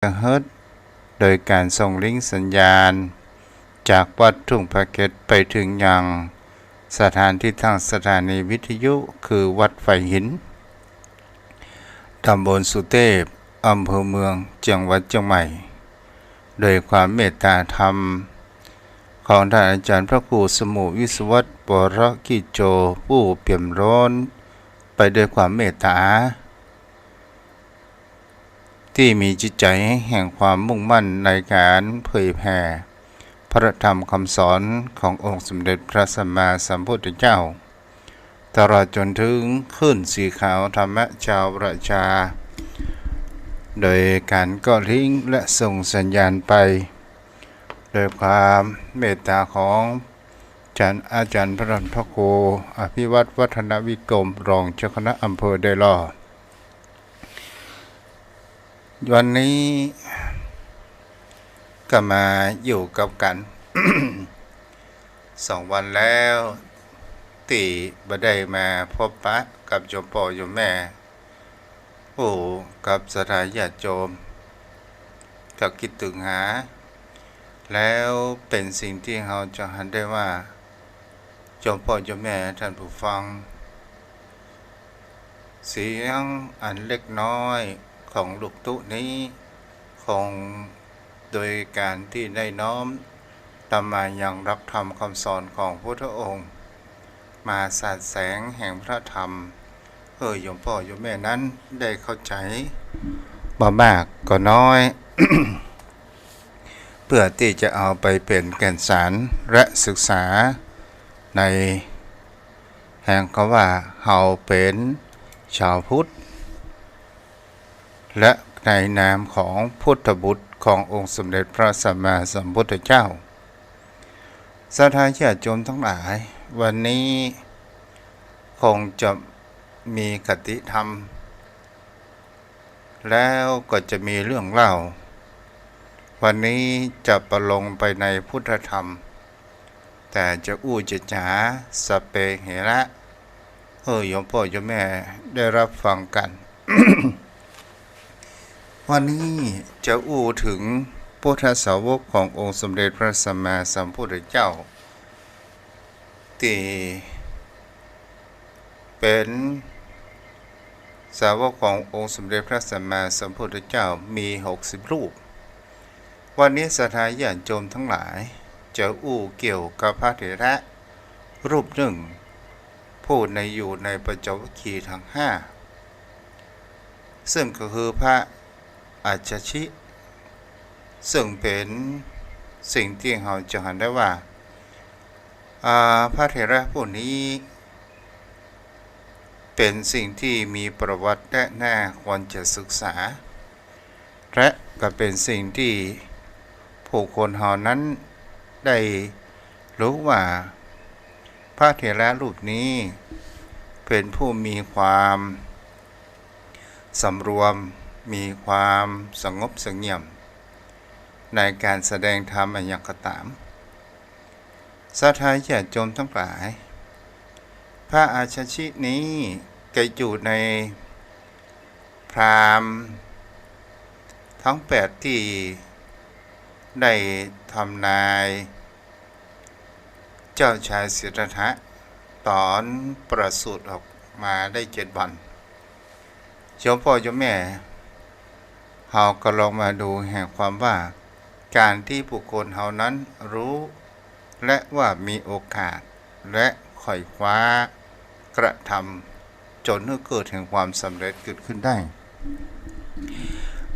เฮิรตซ์โดยการส่งลิงก์สัญญาณจากวัดทุ่งพระเก็ตไปถึงยังสถานที่ตั้งสถานีวิทยุคือวัดไฟหินตำบลสุเทพอำเภอเมืองจังหวัดเชียงใหม่โดยความเมตตาธรรมของท่านอาจารย์พระครูสมุวิศวัตรวรกิจโจผู้เปี่ยมล้นไปด้วยความเมตตาที่มีจิตใจแห่งความมุ่งมั่นในการเผยแผ่พระธรรมคำสอนขององค์สมเด็จพระสัมมาสัมพุทธเจ้าตลอดจนถึงขึ้นสีขาวธรรมชาวประชาโดยการก็ลิงก์และส่งสัญญาณไปโดยความเมตตาของอาจารย์พระครูอภิวัตรวัฒนวิกรมรองเจ้าคณะอำเภอได้ล่อวันนี้ก็มาอยู่กับกัน 2 วันแล้วที่บ่ได้มาพบปะกับโยมพ่อโยมแม่กับสถานญาติโยมก็คิดถึงหาแล้วเป็นสิ่งที่เราจะหันได้ว่าโยมพ่อโยมแม่ท่านผู้ฟังเสียงอันเล็กน้อยของลูกตุนี้คงโดยการที่ได้น้อมตามมายังรักธรรมคำสอนของพระพุทธองค์มาสาดแสงแห่งพระธรรมโยมพ่อโยมแม่นั้นได้เข้าใจบ่มากก็น้อย เพื่อที่จะเอาไปเป็นแก่นสารและศึกษาในแห่งคำว่าเฮาเป็นชาวพุทธและในนามของพุทธบุตรขององค์สมเด็จพระสัมมาสัมพุทธเจ้าศรัทธาญาติโยมทั้งหลายวันนี้คงจะมีคติธรรมแล้วก็จะมีเรื่องเล่าวันนี้จะประลงไปในพุทธธรรมแต่จะจะจ๋าสเปเหระโยมพ่อโยมแม่ได้รับฟังกัน วันนี้จะถึงพุทธสาวกขององค์สมเด็จพระสัมมาสัมพุทธเจ้าที่เป็นสาวกขององค์สมเด็จพระสัมมาสัมพุทธเจ้ามี60 รูปวันนี้ศรัทธาญาติโยมทั้งหลายจะเกี่ยวกับพระเถระรูปหนึ่งผู้อยู่ในปัญจวัคคีย์ทั้ง5ซึ่งก็คือพระอาชชิซึ่งเป็นสิ่งที่เราจะเห็นได้ว่าพระเถระผู้นี้เป็นสิ่งที่มีประวัติและน่าควรจะศึกษาและก็เป็นสิ่งที่ผู้คนเหล่านั้นได้รู้ว่าพระเถระรูปนี้เป็นผู้มีความสำรวมมีความสงบเสงี่ยมในการแสดงธรรมอันยังกตามศรัทธาญาติโยมทั้งหลายพระอาชชินี้ก็อยู่ในพราหมณ์ทั้ง8ที่ได้ทำนายเจ้าชายสิทธัตถะตอนประสูติออกมาได้7 วันโยมพ่อโยมแม่เราก็ลองมาดูแห่งความว่าการที่บุคคลเหล่านั้นรู้และว่ามีโอกาสและค่อยคว้ากระทำจนให้เกิดแห่งความสำเร็จเกิดขึ้นได้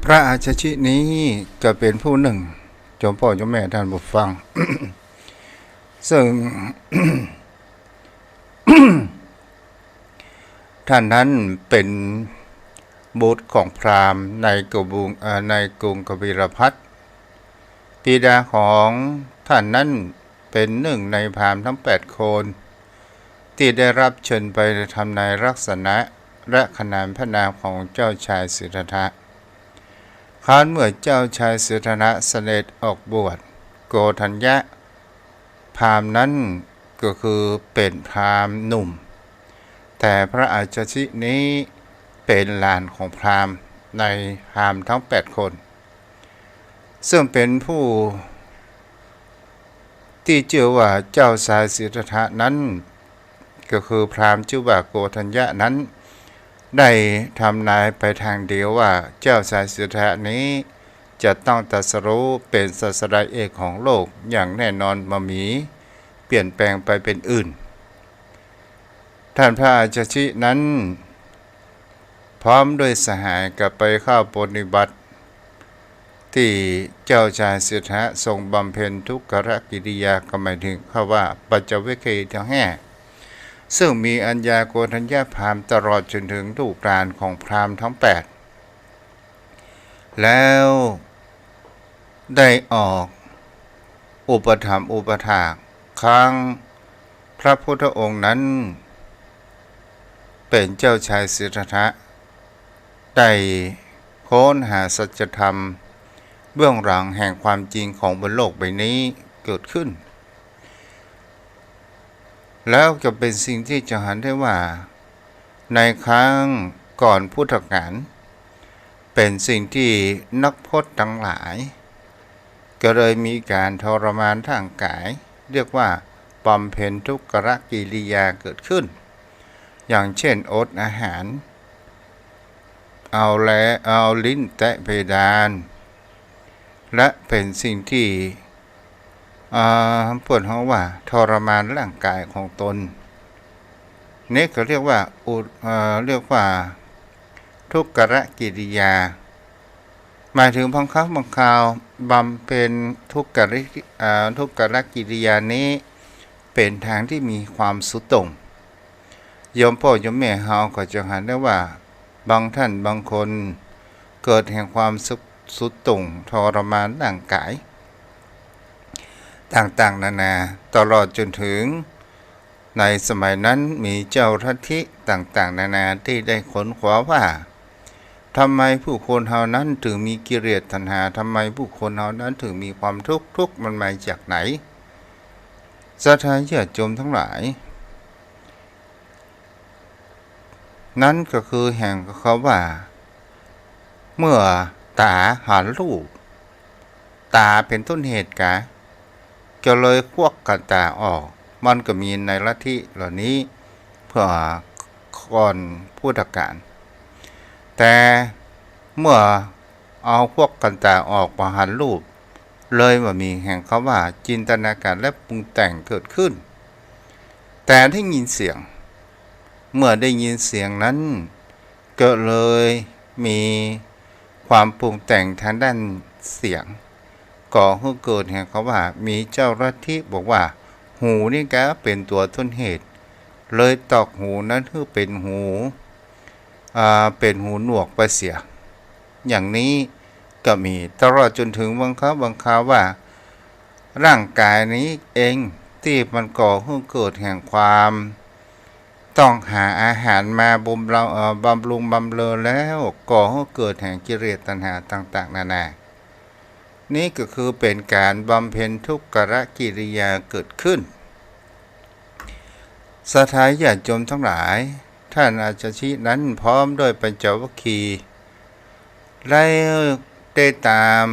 พระอาชชินี้ก็เป็นผู้หนึ่งโยมพ่อโยมแม่ท่านผู้ฟัง ซึ่ง ท่านนั้นเป็นบุตรของพราหมณ์ในกรุงกบิลพัสบิดาของท่านนั้นเป็นหนึ่งในพราหมณ์ทั้ง8 คนที่ได้รับเชิญไปทำนายลักษณะและขนานพระนามของเจ้าชายสิทธัตถะครั้นเมื่อเจ้าชายสิทธัตถะเสด็จออกบวชโกฏัญญะพราหมณ์นั้นก็คือเป็นพราหมณ์หนุ่มแต่พระอาชชินี้เป็นหลานของพราหมณ์ในพราหมณ์ทั้ง8 คน ซึ่งเป็นผู้ที่ชื่อว่าเจ้าชายสิทธัตถะนั้นก็คือพราหมณ์ชื่อว่าโกฏัญญะนั้นได้ทำนายไปทางเดียวว่าเจ้าชายสิทธัตถะนี้จะต้องตรัสรู้เป็นศาสดาเอกของโลกอย่างแน่นอนมามีเปลี่ยนแปลงไปเป็นอื่นท่านพระอาจารชินั้นพร้อมด้วยสหายกับไปเข้าปฏิบัติที่เจ้าชายสิทธัตถะทรงบำเพ็ญทุกขกิริยาก็หมายถึงคำว่าปัจจเวคคีทั้งแห่ซึ่งมีอัญญาโกณัญญาพราหมณ์ตลอดจนถึงลูกหลานของพราหมณ์ทั้ง8แล้วได้ออกอุปถัมภ์อุปถากครั้งพระพุทธองค์นั้นเป็นเจ้าชายสิทธัตถะได้ค้นหาสัจธรรมเบื้องหลังแห่งความจริงของบนโลกใบนี้เกิดขึ้นแล้วจะเป็นสิ่งที่จะเห็นได้ว่าในครั้งก่อนพุทธกาลเป็นสิ่งที่นักพจน์ทั้งหลายก็เลยมีการทรมานทางกายเรียกว่าบำเพ็ญทุกขกิริยาเกิดขึ้นอย่างเช่นอดอาหารเอาลิ้นแตะเพดานและเป็นสิ่งที่ปวดหัวว่าทรมานร่างกายของตนนี่ก็เรียกว่าทุกขกิริยาหมายถึงบางครั้งบางคราวบำเพ็ญทุกขกิริยานี้เป็นทางที่มีความสุดโต่งโยมพ่อโยมแม่เฮาก็จะเห็นได้ว่าบางท่านบางคนเกิดแห่งความสุดโต่งทรมานร่างกายต่างๆนานาตลอดจนถึงในสมัยนั้นมีเจ้าลัทธิต่างๆนานาที่ได้ค้นคว้าว่าทำไมผู้คนเหล่านั้นถึงมีกิเลสตัณหาทำไมผู้คนเหล่านั้นถึงมีความทุกข์มันมาจากไหนศรัทธาญาติโยมทั้งหลายนั่นก็คือแห่งเขาว่าเมื่อตาหันรูปตาเป็นต้นเหตุกะก็เลยควักกันตาออกมันก็มีในลัทธิเหล่านี้เพื่อก่อนพุทธกาลแต่เมื่อเอาพวกกันตาออกมาหันรูปเลยว่ามีแห่งเขาว่าจินตนาการและปรุงแต่งเกิดขึ้นแต่ได้ยินเสียงเมื่อได้ยินเสียงนั้นก็เลยมีความปรุงแต่งทางด้านเสียงก่อให้เกิดแห่งเขาว่ามีเจ้าลัทธิบอกว่าหูนี่ก็เป็นตัวต้นเหตุเลยตอกหูนั้นคือเป็นหูหนวกไปเสียอย่างนี้ก็มีตลอดจนถึงบางครั้งว่าร่างกายนี้เองที่มันก่อให้เกิดแห่งความต้องหาอาหารมาบำรุงบำเรอแล้วก่อให้เกิดแห่งกิเลสตัณหาต่างๆนานานี่ก็คือเป็นการบำเพ็ญทุกขกิริยาเกิดขึ้นศรัทธาญาติโยมทั้งหลายท่านอาจารย์ชี้นั้นพร้อมด้วยปัญจวัคคีย์ได้ตาม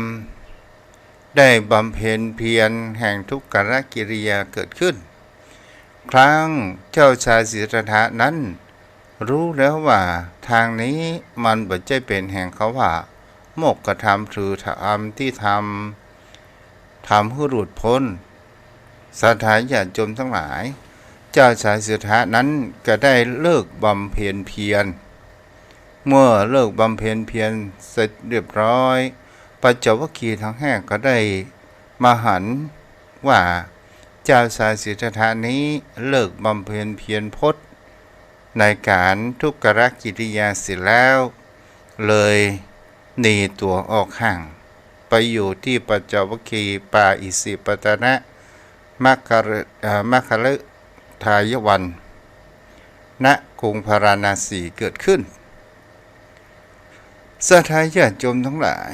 ได้บำเพ็ญเพียรแห่งทุกขกิริยาเกิดขึ้นครั้งเจ้าชายสิทธัตถะนั้นรู้แล้วว่าทางนี้มันบ่ใช่เป็นแห่งเขาว่าโมกขธรรมหรือธรรมที่ทำให้หลุดพ้นศรัทธาญาติโยมทั้งหลายเจ้าชายสิทธัตถะนั้นก็ได้เลิกบำเพ็ญเพียรเมื่อเลิกบำเพ็ญเพียรเสร็จเรียบร้อยปัญจวัคคีย์ทั้งห้าก็ได้มาหันว่าเจ้าชายสิทธัตถะนี้เลิกบำเพ็ญเพียรพจน์ในการทุกขกิริยาเสร็จแล้วเลยหนีตัวออกห่างไปอยู่ที่ปัญจวัคคีย์ป่าอิสิปตนะมัคคฤทายวันณกรุงพาราณสีเกิดขึ้นศรัทธาญาติโยมทั้งหลาย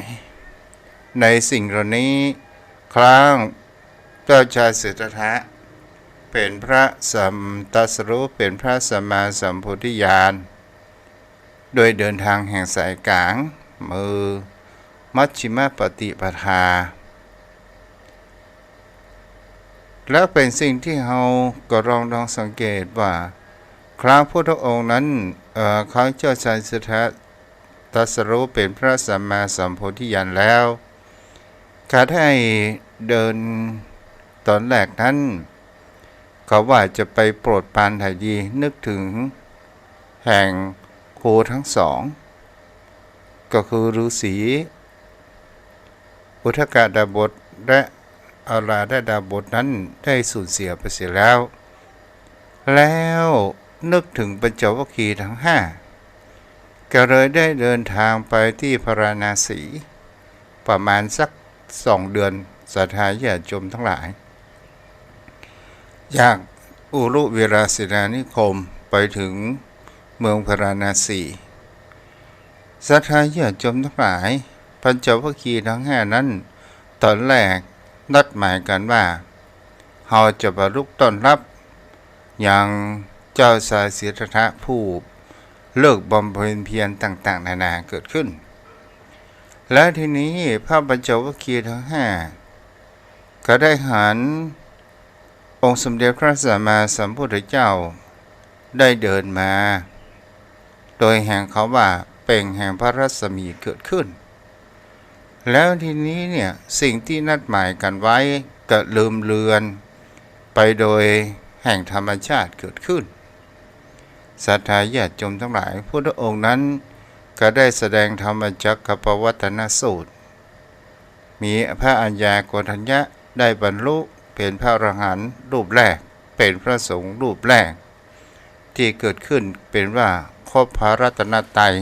ในสิ่งเหล่านี้ครั้งเจ้าชายสิทธัตถะเป็นพระสัมตรัสรู้เป็นพระสัมมาสัมโพธิญาณโดยเดินทางแห่งสายกลาง มัชฌิมปฏิปทาและเป็นสิ่งที่เราก็ลองสังเกตว่าครั้งพุทธองค์นั้นเขาเจ้าชายสิทธัตถะตรัสรู้เป็นพระสัมมาสัมโพธิญาณแล้วก็ได้เดินตอนแรกนั้นเขาว่าจะไปโปรดปรานไถ่ดีนึกถึงแห่งครูทั้งสองก็คือฤาษีอุทกดาบทและอาราธดาบทนั้นได้สูญเสียไปเสียแล้วนึกถึงปัญจวัคคีย์ทั้งห้าก็เลยได้เดินทางไปที่พาราณสีประมาณสัก2 เดือนศรัทธาญาติโยมทั้งหลายจากอุรุเวราศิลานิคมไปถึงเมืองพาราณสีศรัทธาญาติโยมทั้งหลายปัญจวัคคีย์ทั้งห้านั้นตอนแรกนัดหมายกันว่าเราจะประลุกต้อนรับอย่างเจ้าชายสิทธัตถะผู้เลิกบำเพ็ญเพียรต่างๆนานาเกิดขึ้นและทีนี้พระปัญจวัคคีย์ทั้งห้าก็ได้หันองค์สมเด็จพระสัมมาสัมพุทธเจ้าได้เดินมาโดยแห่งเขาว่าเปล่งแห่งพระรัศมีเกิดขึ้นแล้วทีนี้เนี่ยสิ่งที่นัดหมายกันไว้ก็ลืมเลือนไปโดยแห่งธรรมชาติเกิดขึ้นศรัทธาญาติโยมทั้งหลายพุทธองค์นั้นก็ได้แสดงธรรมจักรกับปวัตตนสูตรมีพระอัญญาโกณฑัญญะได้บรรลุเป็นพระอรหันต์รูปแรกเป็นพระสงฆ์รูปแรกที่เกิดขึ้นเป็นว่าครบพระรัตนตรัย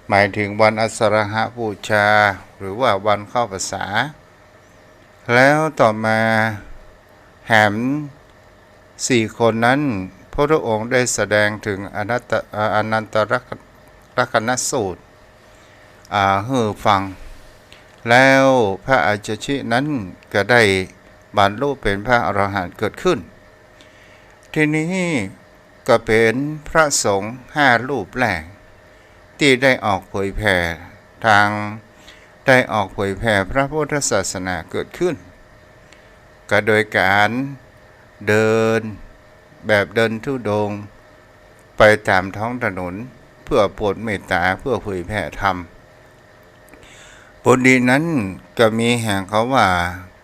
หมายถึงวันอัสรหบูชาหรือว่าวันเข้าพรรษาแล้วต่อมาแหม4 คนนั้นพระองค์ได้แสดงถึงอนันตลักขณสูตรให้ฟังแล้วพระอาจารย์นั้นก็ได้บรรลุเป็นพระอรหันต์เกิดขึ้นทีนี้ก็เป็นพระสงฆ์5 รูปแรกที่ได้ออกเผยแผ่พระพุทธศาสนาเกิดขึ้นก็โดยการเดินธุดงค์ไปตามท้องถนนเพื่อโปรดเมตตาเพื่อเผยแผ่ธรรมบทนี้นั้นก็มีแห่งเขาว่า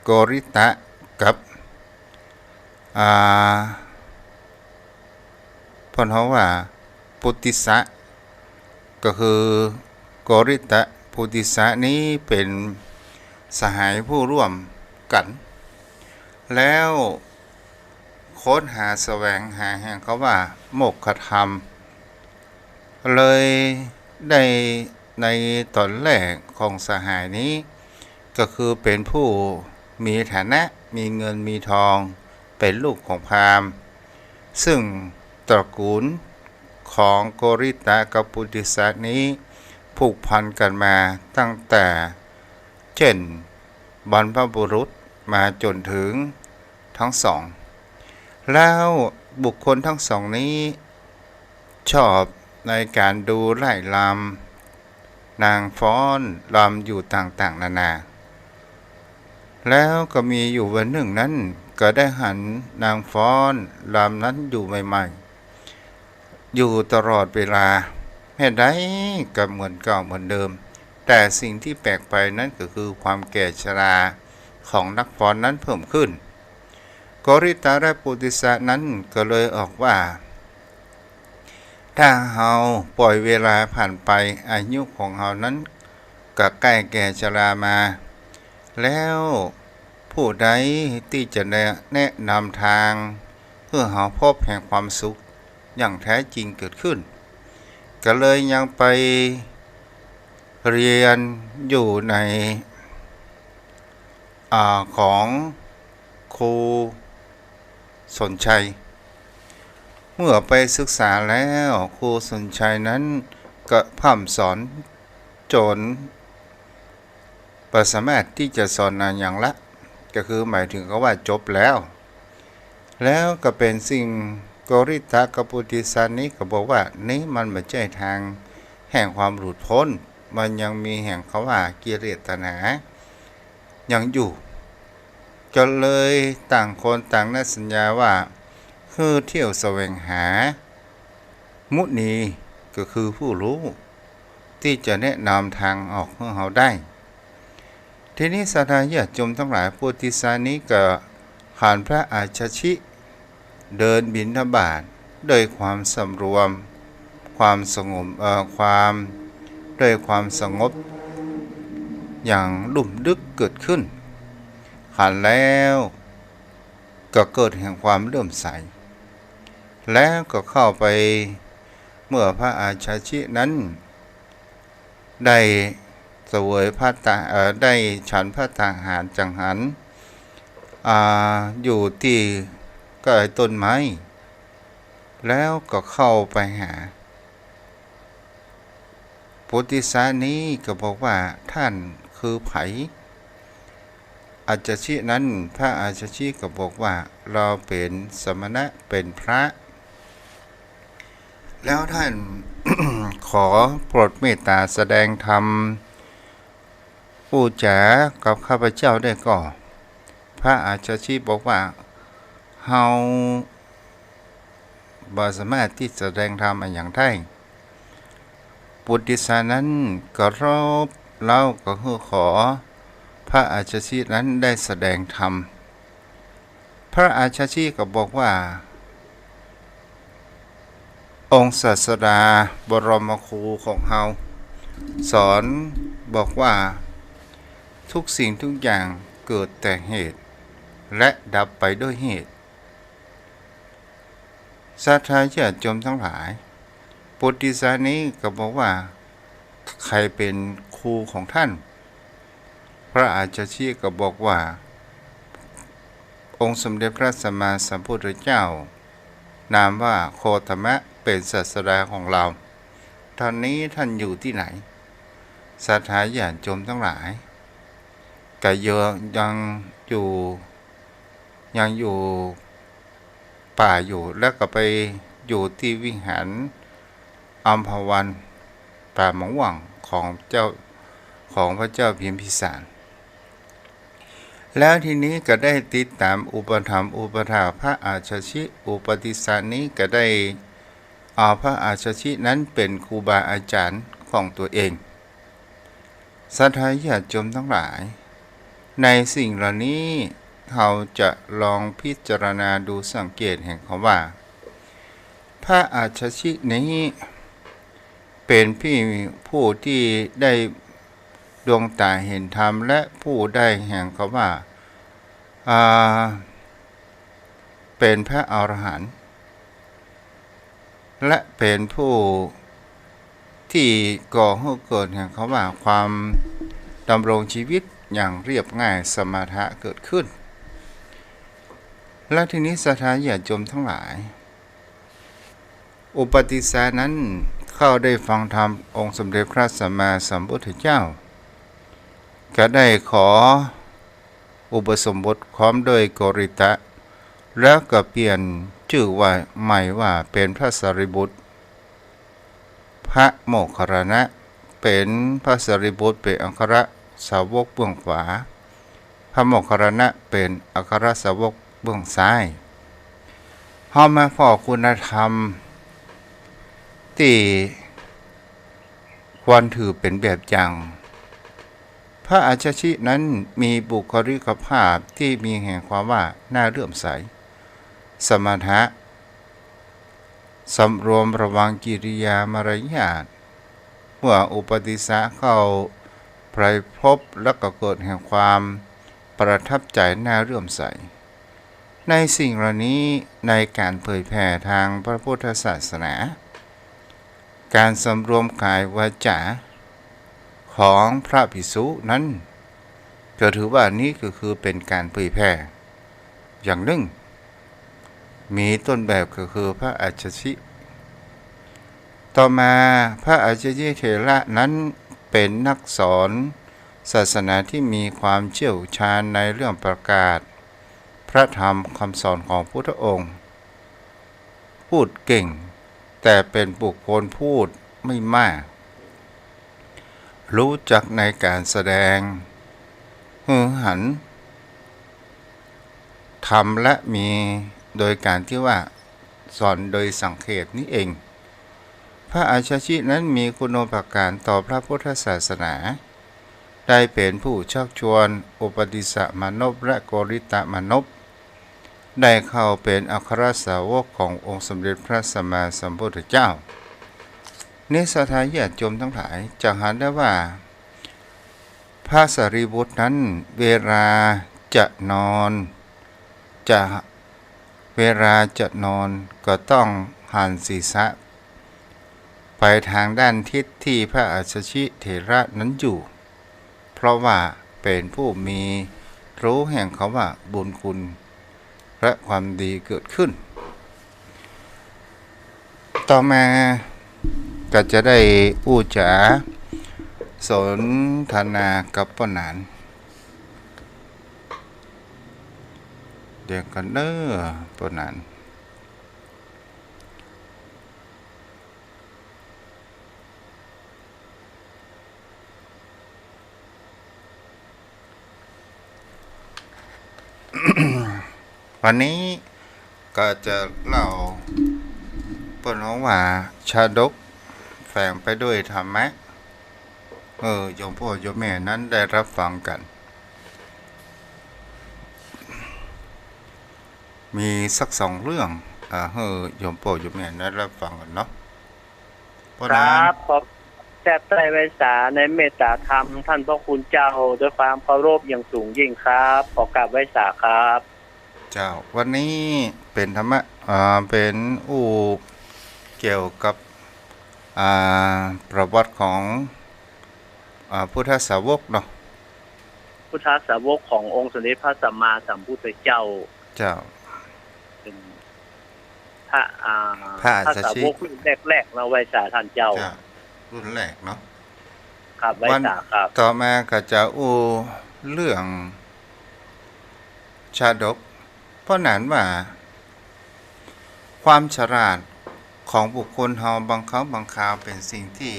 โกริตะกับพนเขาว่าปุติสะก็คือโกริตะปุติสะนี้เป็นสหายผู้ร่วมกันแล้วค้นหาแสวงหาแห่งเขาว่าโมกขธรรมเลยได้ในตอนแรกของสหายนี้ก็คือเป็นผู้มีฐานะมีเงินมีทองเป็นลูกของพราหมณ์ซึ่งตระกูลของโกริตะกับปุติสะนี้ผูกพันกันมาตั้งแต่เช่นบรรพบุรุษมาจนถึงทั้งสองแล้วบุคคลทั้งสองนี้ชอบในการดูไล่ลำนางฟ้อนลำอยู่ต่างๆนานาแล้วก็มีอยู่วันหนึ่งนั้นก็ได้หันนางฟ้อนลำนั้นอยู่ใหม่ๆอยู่ตลอดเวลาแม้ใดก็เหมือนเก่าเหมือนเดิมแต่สิ่งที่แปลกไปนั้นก็คือความแก่ชราของนักฟ้อนนั้นเพิ่มขึ้นโกริตะและปุติสะนั้นก็เลยออกว่าถ้าเราปล่อยเวลาผ่านไปอายุของเรานั้นก็ใกล้แก่ชรามาแล้วผู้ใดที่จะแนะนำทางเพื่อหาพบแห่งความสุขอย่างแท้จริงเกิดขึ้นก็เลยยังไปเรียนอยู่ในของครูสนชัยเมื่อไปศึกษาแล้วครูสนชัยนั้นก็พร่ำสอนจนสามารถที่จะสอนอย่างละก็คือหมายถึงก็ว่าจบแล้วก็เป็นสิ่งโกริตะกับปุติสะนี้ก็บอกว่านี่มันไม่ใช่ทางแห่งความหลุดพ้น มันยังมีแห่งเขาว่ากิเลสตัณหายังอยู่จนเลยต่างคนต่างได้สัญญาว่าคือเที่ยวแสวงหามุนีก็คือผู้รู้ที่จะแนะนำทางออกให้เราได้ทีนี้ศรัทธาญาติโยมทั้งหลายพุทธิสานี้ก็ผ่านพระอาชชิเดินบิณฑบาตด้วยความสำรวมความสงบด้วยความสงบอย่างลุ่มลึกเกิดขึ้นขันแล้วก็เกิดแห่งความเลื่อมใสแล้วก็เข้าไปเมื่อพระอาชชินั้นได้เสวยได้ฉันพระทหารจังหันอยู่ที่ใกล้ต้นไม้แล้วก็เข้าไปหาปุติสานี้ก็บอกว่าท่านคือไผอาจชินั้นพระอาจชิก็บอกว่าเราเป็นสมณะเป็นพระแล้วท่าน ขอโปรดเมตตาแสดงธรรมผู้จ๋ากับข้าพเจ้าได้ก่อพระอาจชิบอกว่าเฮาบ่สามารถที่จะแสดงธรรมอย่างได้ปุติสานั้นก็รบเล่าก็คือขอพระอาชชินั้นได้แสดงธรรมพระอาชชิก็บอกว่าองค์ศาสดาบรมครูของเฮาสอนบอกว่าทุกสิ่งทุกอย่างเกิดแต่เหตุและดับไปด้วยเหตุศรัทธาญาติโยมทั้งหลายปุติสานี้ก็บอกว่าใครเป็นครูของท่านพระอาจารย์ก็บอกว่าองค์สมเด็จพระสัมมาสัมพุทธเจ้านามว่าโคตมะเป็นศาสดาของเราตอนนี้ท่านอยู่ที่ไหนศรัทธาญาติโยมทั้งหลายก็ยังอยู่ป่าอยู่แล้วก็ไปอยู่ที่วิหารอัมพวันป่าหมองหวังของพระเจ้าพิมพิสารแล้วทีนี้ก็ได้ติดตามอุปถัมภ์อุปถาพระอาชชิอุปติสานี้ก็ได้เอาพระอาชชินั้นเป็นครูบาอาจารย์ของตัวเองศรัทธาญาติโยมทั้งหลายในสิ่งเหล่านี้เราจะลองพิจารณาดูสังเกตแห่งคำว่าพระอาชชินี้เป็นผู้ที่ได้ดวงตาเห็นธรรมและผู้ได้แห่งคำว่าเป็นพระอรหันต์และเป็นผู้ที่ก่อให้เกิดแห่งคำว่าความดำรงชีวิตอย่างเรียบง่ายสมถะเกิดขึ้นและทีนี้ศรัทธาญาติโยมทั้งหลายอุปติสานั้นเข้าได้ฟังธรรมองค์สมเด็จพระสัมมาสัมพุทธเจ้าก็ได้ขออุปสมบทพร้อมด้วยโกริตะแล้วก็เปลี่ยนชื่อว่าใหม่ว่าเป็นพระสารีบุตรพระโมคคัลลานะเป็นพระสารีบุตรเป็นอัครสาวกเบื้องขวาพระโมคคัลลานะเป็นอัครสาวกเบื้องซ้ายเฮามาพอคุณธรรมที่ควรถือเป็นแบบอย่างพระอาชชินั้นมีบุคลิกภาพที่มีแห่งความว่าน่าเลื่อมใสสมถะสำรวมระวังกิริยามารยาทเมื่ออุปติสสะเข้าไปพบแล้วก็เกิดแห่งความประทับใจน่าเลื่อมใสในสิ่งเหล่านี้ในการเผยแผ่ทางพระพุทธศาสนาการสำรวมกายวาจาของพระภิกษุนั้นก็ถือว่านี้ก็คือเป็นการเผยแผ่อย่างหนึ่งมีต้นแบบก็คือพระอาชชิต่อมาพระอาชชิเถระนั้นเป็นนักสอนศาสนาที่มีความเชี่ยวชาญในเรื่องประกาศพระธรรมคำสอนของพุทธองค์พูดเก่งแต่เป็นบุคคลพูดไม่มาก รู้จักในการแสดงหันทำและมีโดยการที่ว่าสอนโดยสังเขปนี้เองพระอาชาชินั้นมีคุณูปการต่อพระพุทธศาสนาได้เป็นผู้ชักชวนอุปติสมานพและโกริตมานพได้เข้าเป็นอัครสาวกขององค์สมเด็จพระสัมมาสัมพุทธเจ้านิสทายาติโยมทั้งหลายจะเห็นได้ว่าพระสารีบุตรนั้นเวลาจะนอนก็ต้องหันศีรษะไปทางด้านทิศที่พระอัสสชิเถระนั้นอยู่เพราะว่าเป็นผู้มีรู้แห่งเขาว่าบุญคุณและความดีเกิดขึ้นต่อมาก็จะได้อู้จ๋าสนทนากับป้านานเดี๋ยวกันเด้อป้านานวันนี้ก็จะเล่าเปิ้นว่าชาดกแฝงไปด้วยธรรมะโยมพ่อโยมแม่นั้นได้รับฟังกันมีสัก2เรื่องโยมพ่อโยมแม่ได้รับฟังกันเนาะครับขอบแทบใจไว้สาในเมตตาธรรมท่านพระคุณเจ้าด้วยความเคารพอย่างสูงยิ่งครับขอกราบไว้สาครับเจ้าวันนี้เป็นธรรมะเป็นเกี่ยวกับประวัติของพุทธสาวกเนาะพุทธสาวกขององค์สมเด็จพระสัมมาสัมพุทธเจ้าเป็นพระสาวกรุ่นแรกๆเราไว้สาท่านเจ้ารุ่นแรกเนาะครับไว้สาครับต่อมาก็จะเรื่องชาดกเพราะนั้นว่าความฉลาดของบุคคลเฮาบางครั้งบางคราวเป็นสิ่งที่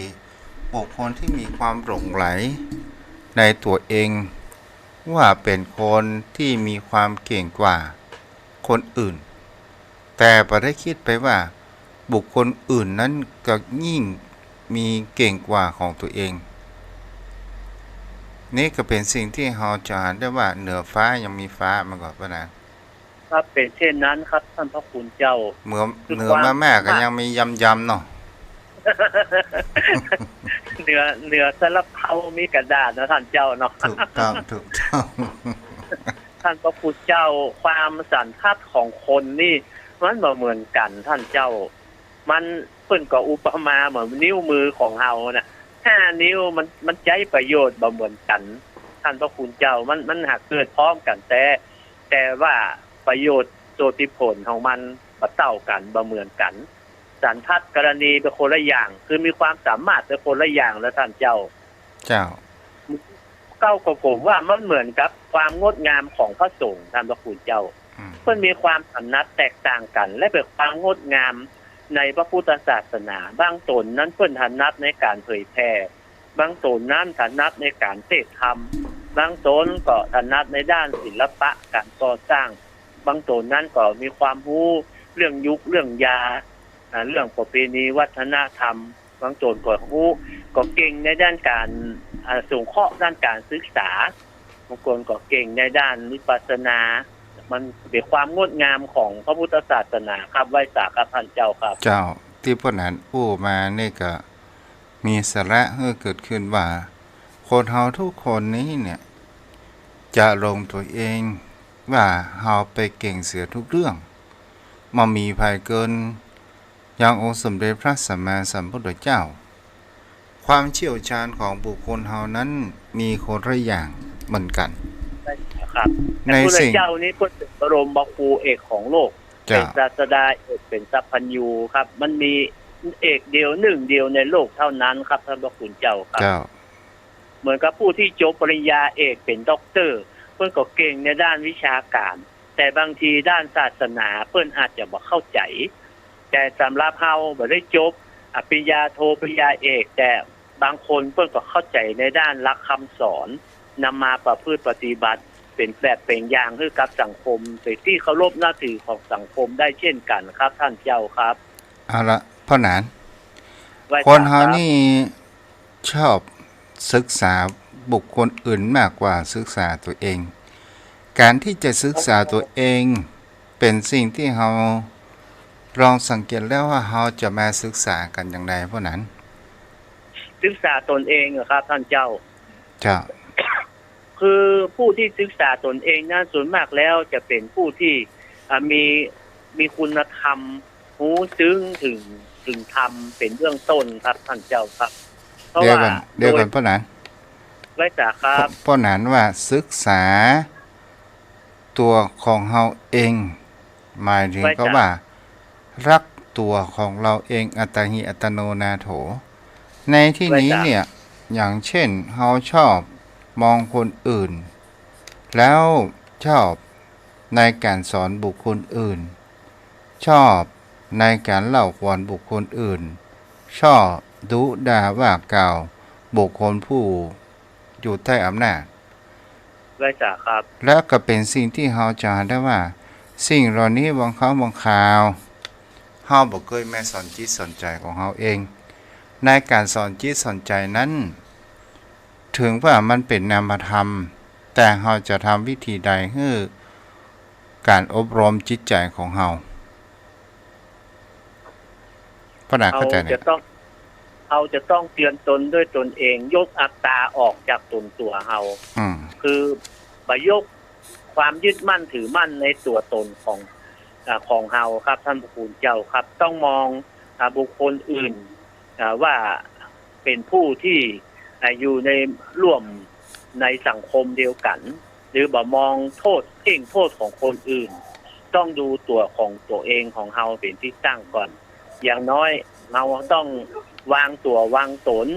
บุคคลที่มีความหลงไหลในตัวเองว่าเป็นคนที่มีความเก่งกว่าคนอื่นแต่บ่ได้คิดไปว่าบุคคลอื่นนั้นก็ยิ่งมีเก่งกว่าของตัวเองนี่ก็เป็นสิ่งที่เฮาจะเห็นได้ว่าเหนือฟ้ายังมีฟ้ามาก่อนป่ะนะครับเป็นเช่นนั้นครับท่านพระคุณเจ้าเหนือแม่ก็ยังมียำเนาะเหนือสลับเขามีกระดาษนะท่านเจ้าเนาะถูกต้องท่านพระคุณเจ้าความสันทัดของคนนี่มันบ่เหมือนกันท่านเจ้ามันเพิ่นก็อุปมาเหมือนนิ้วมือของเฮาน่ะ5นิ้วมันใช้ประโยชน์บ่เหมือนกันท่านพระคุณเจ้ามันหากเกิดพร้อมกันแต่ว่าประโยชน์โสติผลของมันบ่เท่ากันบ่เหมือนกันสันทัดกรณีเป็นคนละอย่างคือมีความสามารถเป็นคนละอย่างแล้วท่านเจ้าเก้ากับผมว่ามันเหมือนกับความงดงามของพระสงฆ์ท่านพระคุณเจ้าเพิ่นมีความถนัดแตกต่างกันและเป็นความงดงามในพระพุทธศาสนาบางตนนั้นเพิ่นถนัดในการเผยแพร่บางตนนั้นถนัดในการเทศธรรมบางตนก็ถนัดในด้านศิลปะการก่อสร้างบางตนนั้นก็มีความรู้เรื่องยุคเรื่องยาเรื่องประเพณีวัฒนธรรมบางตนก็รู้ก็เก่งในด้านการสงเคราะห์ด้านการศึกษาบางคนก็เก่งในด้านวิปัสสนามันเป็นความงดงามของพระพุทธศาสนาครับไว้สาครับท่านเจ้าครับเจ้าที่พวกนั้นมานี่ก็มีสาระให้เกิดขึ้นว่าคนเฮาทุกคนนี้เนี่ยจะลงตัวเองว่าเฮาไปเก่งเสือทุกเรื่องมามีภัยเกินอย่างองค์สมเด็จพระสัมมาสัมพุทธเจ้าความเชี่ยวชาญของบุคคลเฮานั้นมีคนละอย่างเหมือนกันครับในสิ่งเจ้านี้เป็นบรมครูเอกของโลกเป็นศาสดาเอกเป็นสัพพัญญูครับมันมีเอกเดียวหนึ่งเดียวในโลกเท่านั้นครับท่านพระคุณเจ้าครับเหมือนกับผู้ที่จบปริญญาเอกเป็นด็อกเตอร์เพิ่นก็เก่งในด้านวิชาการแต่บางทีด้านศาสนาเพิ่นอาจจะบ่เข้าใจแต่สำหรับเฮาบ่ได้จบปริญญาโทปริญญาเอกแต่ บางคนเพิ่นก็เข้าใจในด้านหลักคำสอนนำมาประพฤติปฏิบัติเป็นแบบเป็นอย่างให้กับสังคมเป็นที่เคารพนับถือของสังคมได้เช่นกันครับท่านเจ้าครับเอาละพ่อหนาน ไว้ คนเฮา ครับ นี่ชอบศึกษาบุคคลอื่นมากกว่าศึกษาตัวเอง การที่จะศึกษาตัวเองเป็นสิ่งที่เราลองสังเกตแล้วว่าเราจะมาศึกษากันอย่างไรเพราะนั้น ศึกษาตนเองเหรอครับท่านเจ้า เจ้า คือผู้ที่ศึกษาตนเองนั้นส่วนมากแล้วจะเป็นผู้ที่มีคุณธรรมรู้ซึ้งถึงธรรมเป็นเบื้องต้นครับท่านเจ้าครับเพราะ เดี๋ยว ว่า ก่อนเดี๋ยวก่อนพ่อหนาน ไว้จ้ะครับ พ่อหนานว่าศึกษาตัวของเราเอง หมายถึงก็ว่า รักตัวของเราเองอัตหิอัตโนนาโถ ในที่นี้เนี่ยอย่างเช่นเราชอบมองคนอื่น แล้วชอบในการสอนบุคคลอื่น ชอบในการเล่าขวัญบุคคลอื่น ชอบดุด่าว่ากล่าวบุคคลผู้อยู่ใต้อำนาจ ไว้จ้ะครับ และก็เป็นสิ่งที่เราจะได้ว่า สิ่งเหล่านี้บางครั้งบางคราวเราบ่เคยแม่สอนจิตสอนใจของเราเอง ในการสอนจิตสอนใจนั้น ถึงว่ามันเป็นนามธรรม แต่เราจะทำวิธีใดให้การอบรมจิตใจของเราพระนาเข้าใจไหม เราจะต้องเตือนตนด้วยตนเองยกอัตตาออกจากตนตัวเรา คือบ่ยกความยึดมั่นถือมั่นในตัวตนของเราครับท่านพระคุณเจ้าครับ ต้องมองบุคคลอื่นว่าเป็นผู้ที่อยู่ในร่วมในสังคมเดียวกัน หรือบ่มองโทษเพ่งโทษของคนอื่น ต้องดูตัวของตัวเองของเราเป็นที่ตั้งก่อน อย่างน้อยเราต้องวางตัววางตน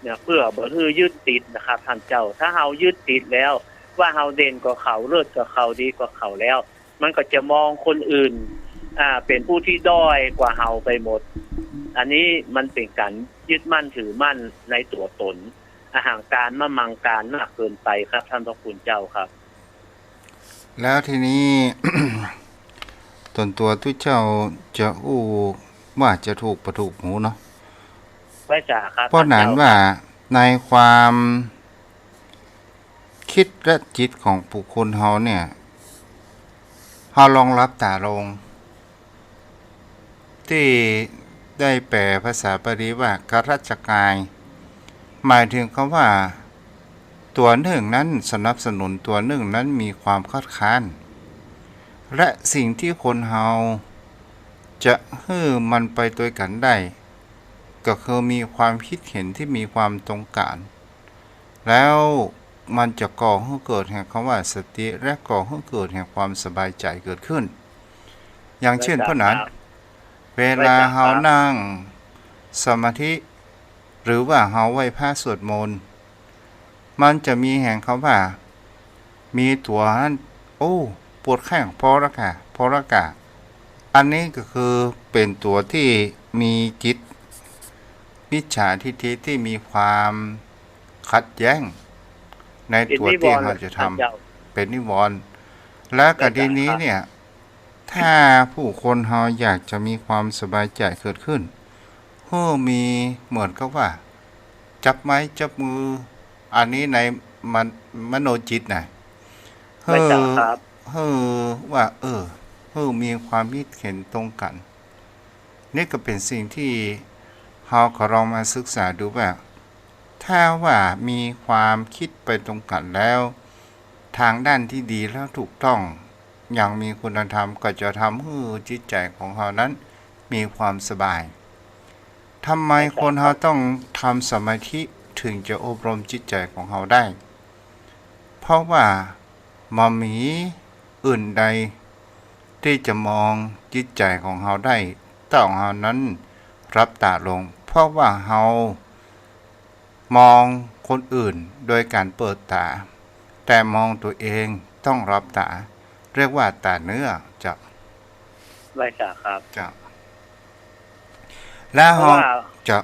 เนี่ยเพื่อบ่ให้ยึดติดนะครับท่านเจ้าถ้าเรายึดติดแล้วว่าเราเด่นกว่าเขาเลิศกว่าเขาดีกว่าเขาแล้ว มันก็จะมองคนอื่นเป็นผู้ที่ด้อยกว่าเราไปหมด อันนี้มันเป็นการยึดมั่นถือมั่นในตัวตนอาหารการมะมังการมากเกินไปครับท่านพระคุณเจ้าครับ แล้วทีนี้ ตนตัวทุกเจ้าจะอู้ว่าจะถูกประถูกหูเนาะ ไว้จ่าครับ เพราะนั้นว่าในความคิดและจิตของบุคคลเฮาเนี่ยเฮาลองรับตาลง ที่ได้แปลภาษาบาลีว่ากรัชกาย หมายถึงคำว่าตัวหนึ่งนั้นสนับสนุนตัวหนึ่งนั้นมีความคัดค้านและสิ่งที่คนเฮาจะให้มันไปด้วยกันได้ก็คือมีความคิดเห็นที่มีความตรงกันแล้วมันจะก่อให้เกิดแห่งคำว่าสติและก่อให้เกิดแห่งความสบายใจเกิดขึ้นอย่างเช่นเพราะนั้นเวลาเฮานั่งสมาธิหรือว่าเฮาไหว้พระสวดมนต์มันจะมีแห่งคำว่ามีตัวนั้นโอ้ปวดแข้งพอละค่ะพอละกะอันนี้ก็คือเป็นตัวที่มีจิตมิจฉาทิฏฐิที่มีความขัดแย้งในตัวที่เราจะทำเป็นนิวรณ์และกรณีนี้เนี่ยถ้าผู้คนเราอยากจะมีความสบายใจเกิดขึ้นก็มีเหมือนกับว่าจับไม้จับมืออันนี้ในมโนจิตนะว่ามีความคิดเห็นตรงกันนี่ก็เป็นสิ่งที่เราขอลองมาศึกษาดูว่าถ้าว่ามีความคิดไปตรงกันแล้วทางด้านที่ดีแล้วถูกต้องอย่างมีคุณธรรมก็จะทำให้จิตใจของเรานั้นมีความสบายทำไมคนเราต้องทำสมาธิถึงจะอบรมจิตใจของเราได้เพราะว่ามันมีอื่นใดที่จะมองจิตใจของเราได้ต้องเรานั้นรับตาลงเพราะว่าเรามองคนอื่นโดยการเปิดตาแต่มองตัวเองต้องรับตาเรียกว่าตาเนื้อจ้ะไว้จ้าครับจ้ะแล้วเราจะ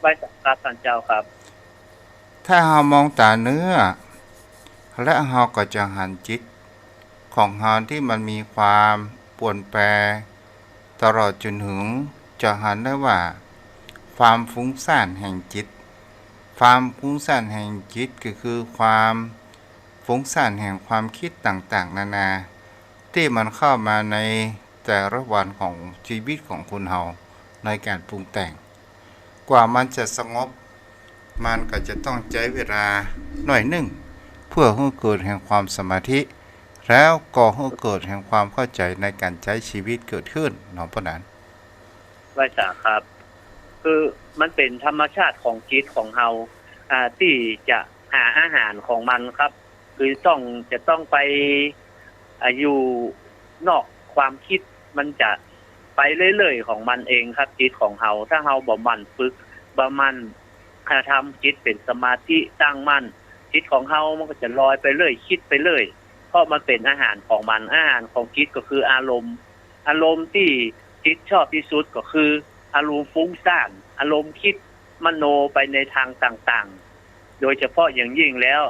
ไว้จ้าครับท่านเจ้าครับ ถ้าเรามองตาเนื้อและเราก็จะหันจิตของเราที่มันมีความเปลี่ยนแปลงตลอดจนถึงจะหันได้ว่าความฟุ้งซ่านแห่งจิตความฟุ้งซ่านแห่งจิตก็คือความฟุ้งซ่านแห่งความคิดต่างๆนานาที่มันเข้ามาในแต่ละวันของชีวิตของคนเราในการปรุงแต่งกว่ามันจะสงบมันก็จะต้องใช้เวลาหน่อยหนึ่งเพื่อให้เกิดแห่งความสมาธิแล้วก็ให้เกิดแห่งความเข้าใจในการใช้ชีวิตเกิดขึ้นเนาะพ่อนั้นไว้สาครับ คือมันเป็นธรรมชาติของจิตของเฮาที่จะหาอาหารของมันครับ คือจะต้องไปอยู่นอกความคิดมันจะไปเรื่อยๆของมันเองครับจิตของเฮาถ้าเฮาบ่มั่นฝึกบ่มั่นทำจิตเป็นสมาธิตั้งมั่นจิตของเฮามันก็จะลอยไปเรื่อยคิดไปเรื่อยเพราะมันเป็นอาหารของมันอาหารของจิตก็คืออารมณ์ที่จิตชอบที่สุดก็คืออารมณ์ฟุ้งซ่านอารมณ์คิดมโนไปในทางต่างๆโดยเฉพาะอย่างยิ่งแล้ว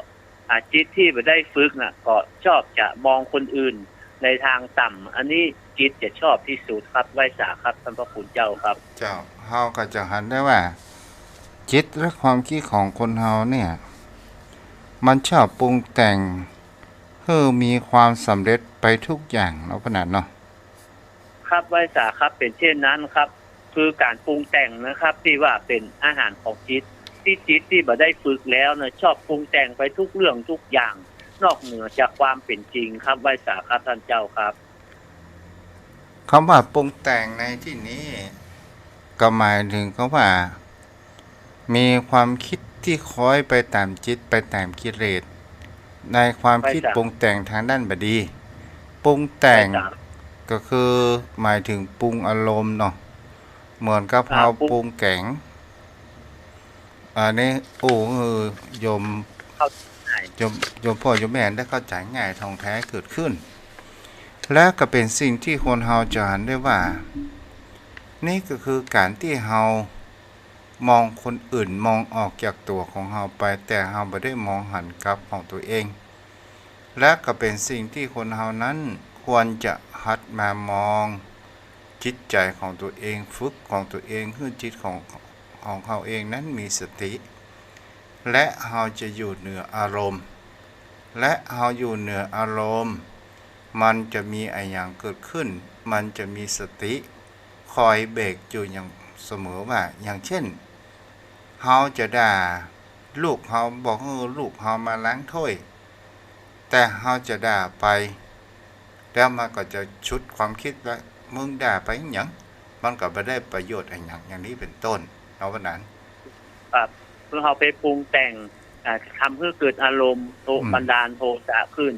จิตที่ไม่ได้ฝึกก็ชอบจะมองคนอื่นในทางต่ำอันนี้จิตจะชอบที่สุดครับไว้สาครับท่านพระคุณเจ้าครับเจ้าเฮาก็จะหันได้ว่าจิตและความคิดของคนเฮาเนี่ยมันชอบปรุงแต่งเพื่อมีความสำเร็จไปทุกอย่างเนาะขนาดเนาะครับไว้สาครับเป็นเช่นนั้นครับคือการปรุงแต่งนะครับที่ว่าเป็นอาหารของจิตที่บ่ได้ฝึกแล้วนะชอบปรุงแต่งไปทุกเรื่องทุกอย่างนอกเหนือจากความเป็นจริงครับไว้สาครับท่านเจ้าครับคำว่าปรุงแต่งในที่นี้ก็หมายถึงคำว่ามีความคิดที่คล้อยไปตามจิตไปตามกิเลสในความคิดปรุงแต่งทางด้านบดีปรุงแต่งก็คือหมายถึงปรุงอารมณ์เนาะเหมือนกับเฮาปรุงแกงอันนี้โยมพ่อโยมแม่ได้เข้าใจง่ายท่องแท้เกิดขึ้นและก็เป็นสิ่งที่คนเฮาจะหันได้ว่านี่ก็คือการที่เฮามองคนอื่นมองออกจากตัวของเฮาไปแต่เฮาบ่ได้มองหันกลับของตัวเองและก็เป็นสิ่งที่คนเฮานั้นควรจะหัดมามองจิตใจของตัวเองฝึกของตัวเองให้จิตของเขาเองนั้นมีสติและเฮาจะอยู่เหนืออารมณ์และเฮาอยู่เหนืออารมณ์มันจะมีอะไรอย่างเกิดขึ้นมันจะมีสติคอยเบรกอยู่อย่างเสมอว่าอย่างเช่นเฮาจะด่าลูกเฮาบอกให้ลูกเฮามาล้างถ้วยแต่เฮาจะด่าไปแล้วมันก็จะชุดความคิดว่ามึงด่าไปหยังมันก็บ่ได้ประโยชน์อะไรอย่างนี้เป็นต้นเอาว่านั้นครับเมื่อเฮาไปปรุงแต่งทำให้เกิดอารมณ์บันดาลโทสะขึ้น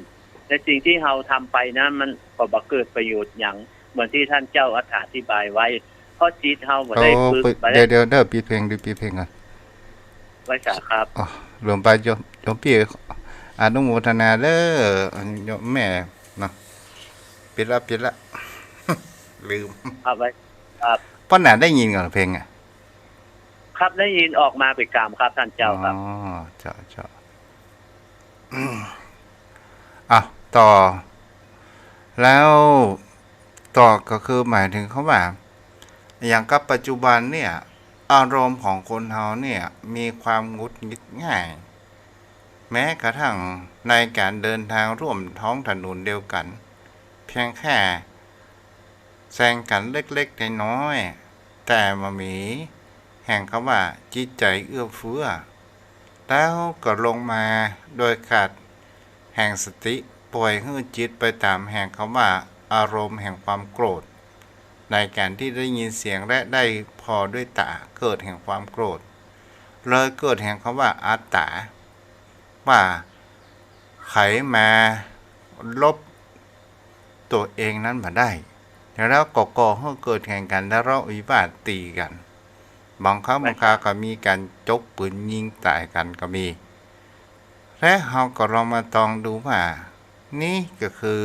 ในสิ่งที่เฮาทำไปนะมันก็บ่เกิดประโยชน์หยังเหมือนที่ท่านเจ้าอธิบายไว้เพราะจิตเฮาบ่ได้ฝึกเดี๋ยวปิดเพลงก่อนไว้สาครับหลวงไปโยมพี่อนุโมทนาเด้อโยมแม่เนาะปิดละลืมครับไว้ครับป้อนหนาได้ยินก่อนเพลงครับได้ยินออกมาเป็นกรรมครับท่านเจ้าครับอ๋อเจ้าต่อแล้วต่อก็คือหมายถึงเขาว่าอย่างกับปัจจุบันเนี่ยอารมณ์ของคนเฮาเนี่ยมีความหงุดหงิดง่ายแม้กระทั่งในการเดินทางร่วมท้องถนนเดียวกันเพียงแค่แซงกันเล็กๆน้อยๆแต่มามีแห่งคำว่าจิตใจเอื้อเฟื้อแล้วก็ลงมาโดยขาดแห่งสติปล่อยให้จิตไปตามแห่งคำว่าอารมณ์แห่งความโกรธในการที่ได้ยินเสียงและได้พอด้วยตาเกิดแห่งความโกรธเลยเกิดแห่งคำว่าอัตตาว่าไขมาลบตัวเองนั้นมาได้แล้วก็ก่อให้เกิดแห่งกันและเราวิวาทตีกันบางครั้งบางคราก็มีการจกปืนยิงตายกันก็มีและเราก็ลองมาตองดูว่านี่ก็คือ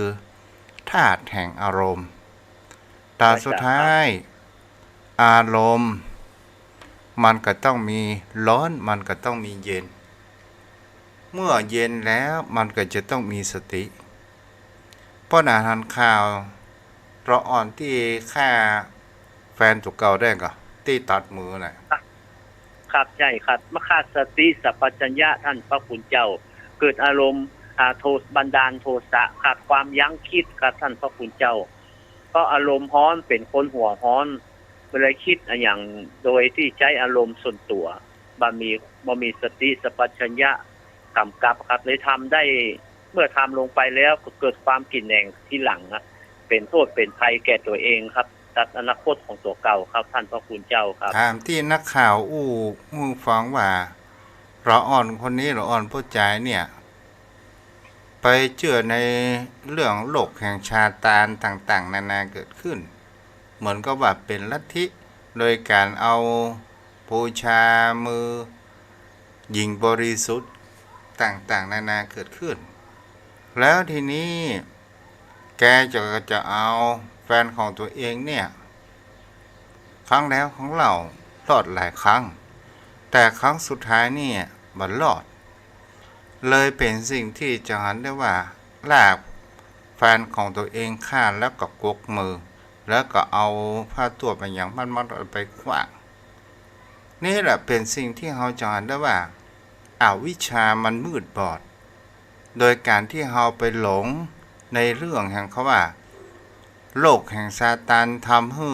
ธาตุแห่งอารมณ์ตาสุดท้ายอารมณ์มันก็ต้องมีร้อนมันก็ต้องมีเย็น เมื่อเย็นแล้วมันก็จะต้องมีสติเพราะอาหารข่าวเราอ่อนที่ฆ่าแฟนตัวเก่าได้ก็ที่ตัดมือน่ะครับใช่ครับมขาดสติสัพพัญญะท่านพระคุณเจ้าเกิดอารมณ์โทสบันดาลโทสะขาดความยั้งคิดครับท่านพระคุณเจ้าก็อารมณ์ร้อนเป็นคนหัวร้อนเลยคิดอย่างโดยที่ใช้อารมณ์ส่วนตัวบ่มีสติสัพพัญญะกำกับครับเลยทำได้เมื่อทำลงไปแล้วก็เกิดความกินแหน่งที่หลังครับเป็นโทษเป็นภัยแก่ตัวเองครับตัดอนาคตของตัวเก่าครับท่านพระคุณเจ้าครับถามที่นักข่าวอู้ฟังว่าเราอ่อนคนนี้เราอ่อนผู้ใจเนี่ยไปเชื่อในเรื่องโลกแห่งชาตานต่างๆนานาเกิดขึ้นเหมือนกับว่าเป็นลัทธิโดยการเอาบูชามือหญิงบริสุทธิ์ต่างๆนานาเกิดขึ้นแล้วทีนี้แกจะเอาแฟนของตัวเองเนี่ยครั้งแล้วของเรารอดหลายครั้งแต่ครั้งสุดท้ายนี่บันรอดเลยเป็นสิ่งที่จะหันได้ว่าลากแฟนของตัวเองฆ่าแล้วก็กกมือแล้วก็เอาผ้าตัวไปอย่างมันไปขวางนี่แหละเป็นสิ่งที่เราจะหันได้ว่าอาวิชชามันมืดบอดโดยการที่เราไปหลงในเรื่องแห่งเขาว่าโลกแห่งซาตานทำให้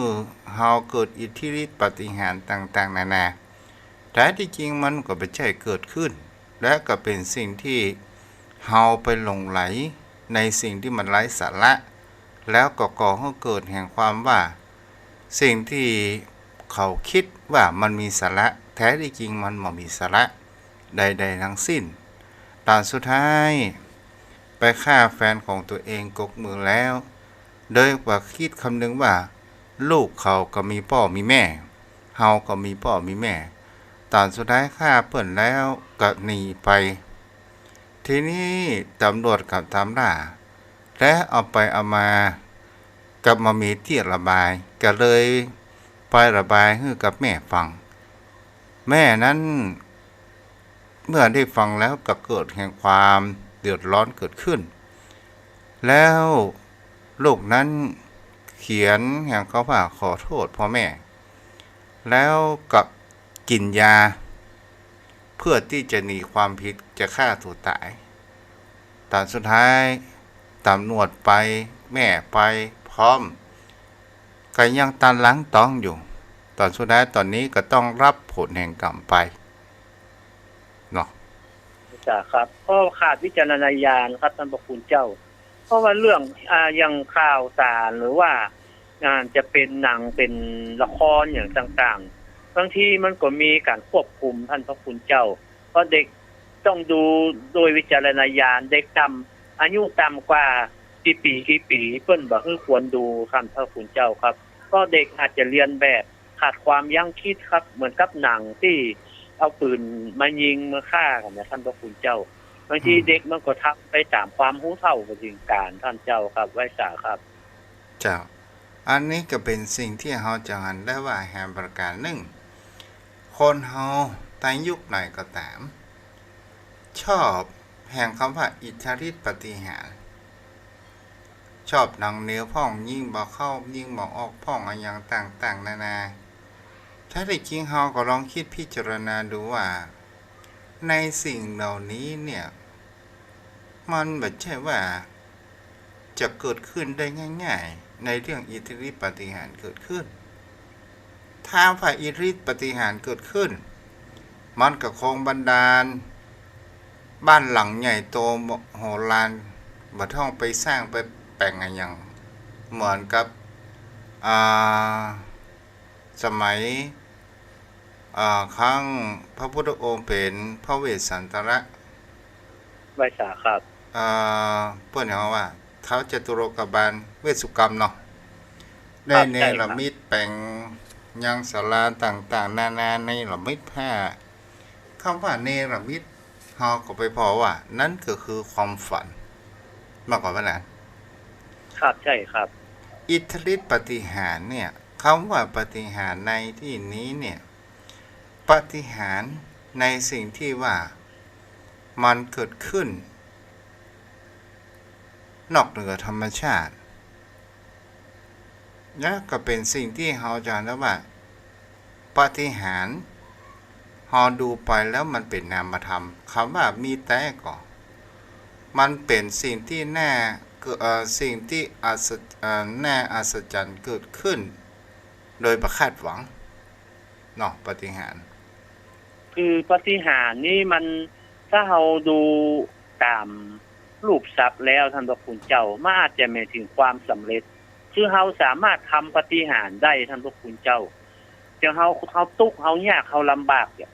เราเกิดอิทธิฤทธิปาฏิหาริย์ต่างๆนานาแต่ที่จริงมันก็ไม่ใช่เกิดขึ้นและก็เป็นสิ่งที่เราไปหลงไหลในสิ่งที่มันไร้สาระแล้วก็ก่อให้เกิดแห่งความว่าสิ่งที่เขาคิดว่ามันมีสาระแท้ที่จริงมันไม่มีสาระใดๆทั้งสิ้นตอนสุดท้ายไปฆ่าแฟนของตัวเองกกมือแล้วโดยว่าคิดคำนึงว่าลูกเขาก็มีพ่อมีแม่เฮาก็มีพ่อมีแม่ตอนสุดท้ายฆ่าเปิ้นแล้วก็หนีไปทีนี้ตำรวจกับตามล่าและเอาไปเอามากับมามีที่ระบายก็เลยไประบายให้กับแม่ฟังแม่นั้นเมื่อได้ฟังแล้วก็เกิดแห่งความเดือดร้อนเกิดขึ้นแล้วลูกนั้นเขียนอย่างเขาว่าขอโทษพ่อแม่แล้วกับกินยาเพื่อที่จะหนีความผิดจะฆ่าตัวตายตอนสุดท้ายตำรวจไปแม่ไปพร้อมก็ยังตันหลังต้องอยู่ตอนสุดท้ายตอนนี้ก็ต้องรับผลแห่งกรรมไปเนาะจ้ะครับเพราะขาดวิจารณญาณครับท่านพระคุณเจ้าเพราะว่าเรื่องอย่างข่าวสารหรือว่าจะเป็นหนังเป็นละครอย่างต่างๆบางทีมันก็มีการควบคุมท่านพระคุณเจ้าเพราะเด็กต้องดูโดยวิจารณญาณเด็กอายุต่ำกว่ากี่ปีเพิ่นบ่คือควรดูครับท่านพระคุณเจ้าครับก็เด็กอาจจะเรียนแบบขาดความยั้งคิดครับเหมือนกับหนังที่เอาปืนมายิงมาฆ่ากันนะท่านพระคุณเจ้าบางทีเด็กมันก็ทำไปตามความรู้เท่ากับจริงการท่านเจ้าครับไว้สาครับเจ้าอันนี้ก็เป็นสิ่งที่เราจะหันได้ว่าแห่งประการหนึ่งคนเฮาในยุคไหนก็ตามชอบแห่งคำว่าอิทธิฤทธิปาฏิหาริย์ชอบหนังเหนียวพ่องยิ่งบ่เข้ายิ่งบ่ออกพ่องอะไรอย่างต่างๆนานาถ้าได้จริงเฮาก็ลองคิดพิจารณาดูว่าในสิ่งเหล่านี้เนี่ยมันไม่ใช่ว่าจะเกิดขึ้นได้ง่ายๆในเรื่องอิทธิฤทธิปาฏิหาริย์เกิดขึ้นถ้าฝ่ายอิทธิฤทธิปาฏิหาริย์เกิดขึ้นมันก็คงบันดาลบ้านหลังใหญ่โตโหฬารบ่ท่องไปสร้างไปแปลงอะไรอย่างเหมือนกับสมัยครั้งพระพุทธองค์เป็นพระเวสสันตระไว้สาครับเพื่อนเขาว่าเท้าจตุโลกบาลเวสสุกรรมเนาะได้เนรมิตแปลงยังศาลาต่างๆนานาในรมิตผ้าคำว่าเนรมิตเขาก็ไปพอว่านั่นก็คือความฝันมากกว่านั้นครับใช่ครับอิทธิฤทธิปาฏิหาริย์เนี่ยคำว่าปาฏิหาริย์ในที่นี้เนี่ยปาฏิหาริย์ในสิ่งที่ว่า มันเกิดขึ้นนอกเหนือธรรมชาติและก็เป็นสิ่งที่เราจะเรียกว่าปาฏิหาริย์เราดูไปแล้วมันเป็นนามธรรมคำว่ามีแต่ก็มันเป็นสิ่งที่สิ่งที่น่าอัศจรรย์เกิดขึ้นโดยประคาดหวังเนาะปาฏิหาริย์คือปาฏิหาริย์นี่มันถ้าเราดูตามรูปทรัพย์แล้วท่านพระคุณเจ้ามันอาจจะหมายถึงความสำเร็จคือเราสามารถทำปาฏิหาริย์ได้ท่านพระคุณเจ้าจังเราทุกข์เรายากเราลำบากเนี่ย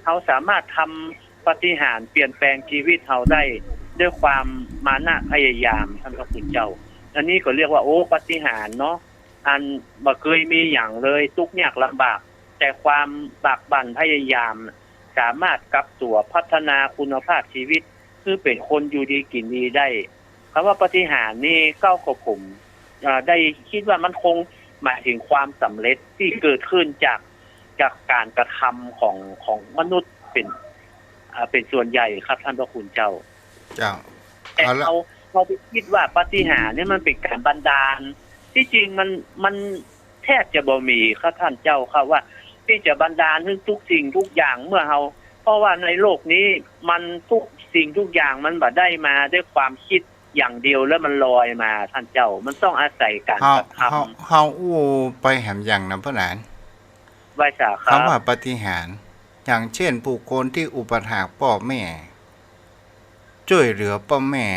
เราสามารถทำปาฏิหาริย์เปลี่ยนแปลงชีวิตเราได้ด้วยความมานะพยายามท่านพระคุณเจ้าอันนี้ก็เรียกว่าโอ้ปาฏิหาริย์เนาะอันบ่เคยมีอย่างเลยทุกข์ยากลำบากแต่ความบากบั่นพยายามสามารถกลับตัวพัฒนาคุณภาพชีวิตคือเป็นคนอยู่ดีกินดีได้คำว่าปาฏิหาริย์นี่ก้าวกับผมได้คิดว่ามันคงหมายถึงความสำเร็จที่เกิดขึ้นจากการกระทำของมนุษย์เป็นส่วนใหญ่ครับท่านพระคุณเจ้าแต่เราไปคิดว่าปาฏิหาริย์นี่มันเป็นการบันดาลที่จริงมันแทบจะบ่มีครับท่านเจ้าครับว่าที่จะบันดาลให้ทุกสิ่งทุกอย่างเมื่อเราเพราะว่าในโลกนี้มันทุกสิ่งทุกอย่างมันบ่ได้มาด้วยความคิดอย่างเดียวแล้วมันลอยมาท่านเจ้ามันต้องอาศัยการกระทำเฮาอู้ไปแหมอย่างนะพ่อหลานไว้สาครับคำว่าปาฏิหาริย์อย่างเช่นผู้คนที่อุปถากพ่อแม่ช่วยเหลือพ่อแม่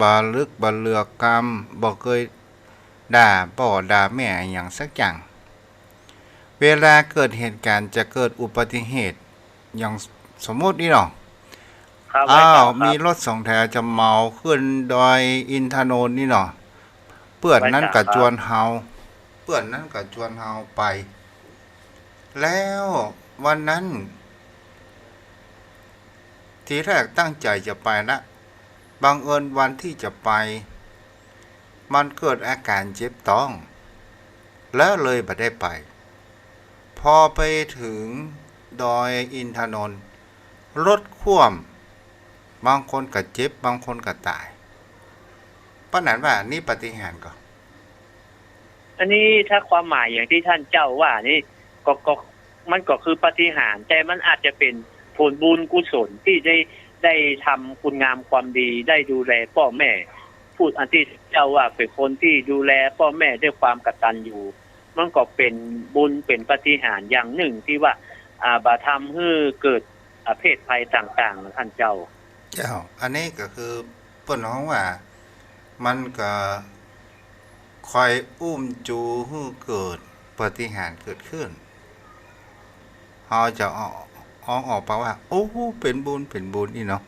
บาลึกบาเลือกรรมบ่เคยด่าพ่อด่าแม่อย่างสักอย่างเวลาเกิดเหตุการณ์จะเกิดอุบัติเหตุอย่างสมมตินี่เนาะมีรถสองแถวจะเมาขึ้นดอยอินทนนท์นี่เนาะเปื้อนนั้นกับจวนเฮาไปแล้ววันนั้นทีแรกตั้งใจจะไปละบังเอิญวันที่จะไปมันเกิดอาการเจ็บท้องแล้วเลยไม่ได้ไปพอไปถึงดอยอินทนนท์รถคว่ำบางคนก็เจ็บบางคนก็ตายป้าหนานว่านี่ปาฏิหาริย์ก็อันนี้ถ้าความหมายอย่างที่ท่านเจ้าว่านี่ก็มันก็คือปาฏิหาริย์แต่มันอาจจะเป็นผลบุญกุศลที่ได้ทำคุณงามความดีได้ดูแลพ่อแม่พูดอันที่เจ้าว่าเป็นคนที่ดูแลพ่อแม่ด้วยความกตัญญูมันก็เป็นบุญเป็นปาฏิหาริย์อย่างหนึ่งที่ว่าบ่ทำให้เกิดเพศภัยต่างๆนะท่านเจ้าอันนี้ก็คือเปิ้นฮ้องว่ามันก็คอยอุ้มจูให้เกิดปาฏิหาริย์เกิดขึ้นเฮาจะออกไปว่าโอ้เป็นบุญนี่เนาะ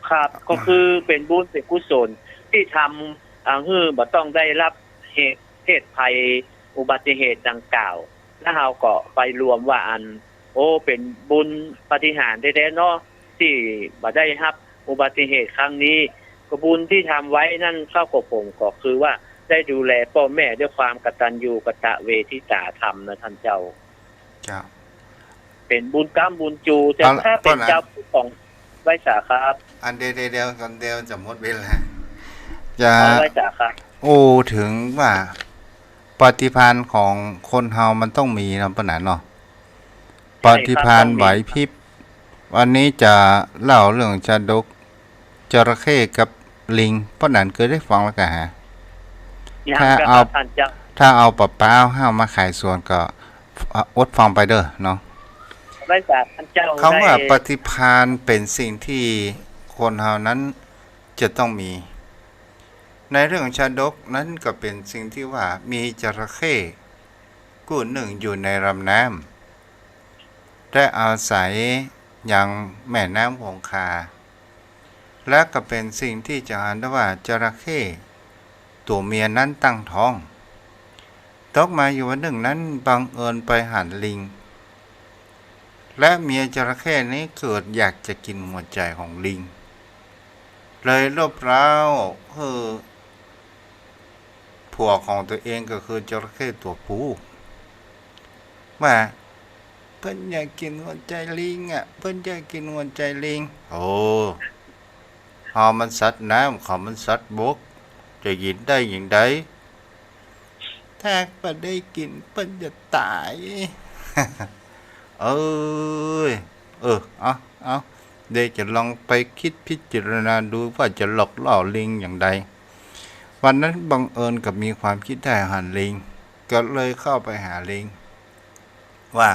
ครับก็คือเป็นบุญเป็นกุศลที่ทำให้บ่ต้องได้รับเพศภัยอุบัติเหตุดังกล่าวแล้วเฮาก็ไปรวมว่าเป็นบุญปาฏิหาริย์แท้ๆเนาะที่บ่ได้รับอุบัติเหตุครั้งนี้ก็บุญที่ทำไว้นั่นเข้ากับผมก็คือว่าได้ดูแลพ่อแม่ด้วยความกตัญญูกตเวทิตาธรรมนะท่านเจ้าเป็นบุญกรรมบุญจูแต่ถ้าเป็นเจ้าของไว้สาครับอันเดียวกันเดียวจะหมดเวลาจะไว้สาครับถึงว่าปฏิภาณของคนเฮามันต้องมีนะปะหนานเนาะปฏิภาณไหวพริบวันนี้จะเล่าเรื่องชาดกจระเข้กับลิงปะหนานเคยได้ฟังแล้วกะฮะถ้าเอาปะป้าห้าวมาขายส่วนก็อดฟังไปเด้อเนาะคำว่าปฏิภาณเป็นสิ่งที่คนเฮานั้นจะต้องมีในเรื่องชาดกนั้นก็เป็นสิ่งที่ว่ามีจระเข้กู้หนึ่งอยู่ในลำน้ำได้อาศัยยังแม่น้ำคงคาและก็เป็นสิ่งที่จะอ่านได้ว่าจระเข้ตัวเมียนั้นตั้งท้องตกมาอยู่วันหนึ่งนั้นบังเอิญไปหันลิงและเมียจระเข้นี้เกิดอยากจะกินหัวใจของลิงเลยรบเร้าผัวของตัวเองก็คือจระเข้ตัวผู้ว่า เพิ่นอยากกินหัวใจลิงอ่ะเพิ่นอยากกินหัวใจลิงโอ้เฮามันสัตว์น้ำเขามันสัตว์บกจะกินได้อย่างใดถ้าบ่ได้กินเพิ่นจะตาย เอ้ยเอาเดี๋ยวจะลองไปคิดพิจารณาดูว่าจะหลอกล่อลิงอย่างใดวันนั้นบังเอิญกับมีความคิดได้หันลิงก็เลยเข้าไปหาลิงว่า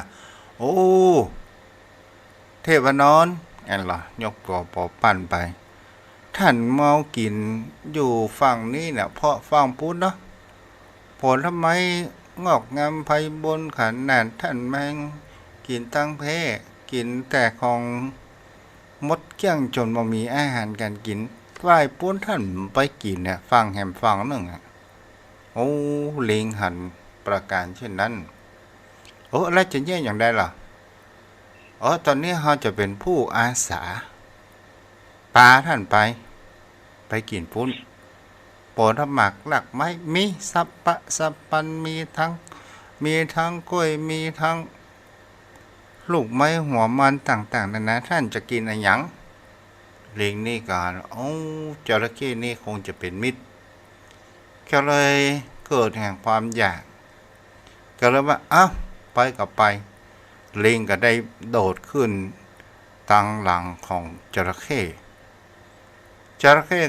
โอ้เทพนอนแอนล่ะยกตัวปอปั้นไปท่านเมากินอยู่ฝั่งนี้เนี่ยเพราะฝั่งพุทธเนาะผลทำไมงอกงามไพบนขันนาดท่านแมงกินตั้งเพกินแต่ของมดเกี้ยงจนบ่มีอาหารการกินไหว้ปุ้นท่านไปกินเนี่ยฟังแหมฟังหนึ่งอ่ะโอ้ลิงหันประการเช่นนั้นโอ้แล้วจะแย่อย่างไรล่ะตอนนี้เราจะเป็นผู้อาสาพาท่านไปกินปุ้นโปรดหมักหลักไม้มีสับปะสับปันมีทั้งกล้วยมีทั้งลูกไม้หัวมันต่างๆนะท่านจะกินอะไรหยังลิงนี่ก่อนจระเข้นี่คงจะเป็นมิตรก็เลยเกิดแห่งความอยากก็เลยว่าไปกับไปลิงก็ได้โดดขึ้นตั้งหลังของจระเข้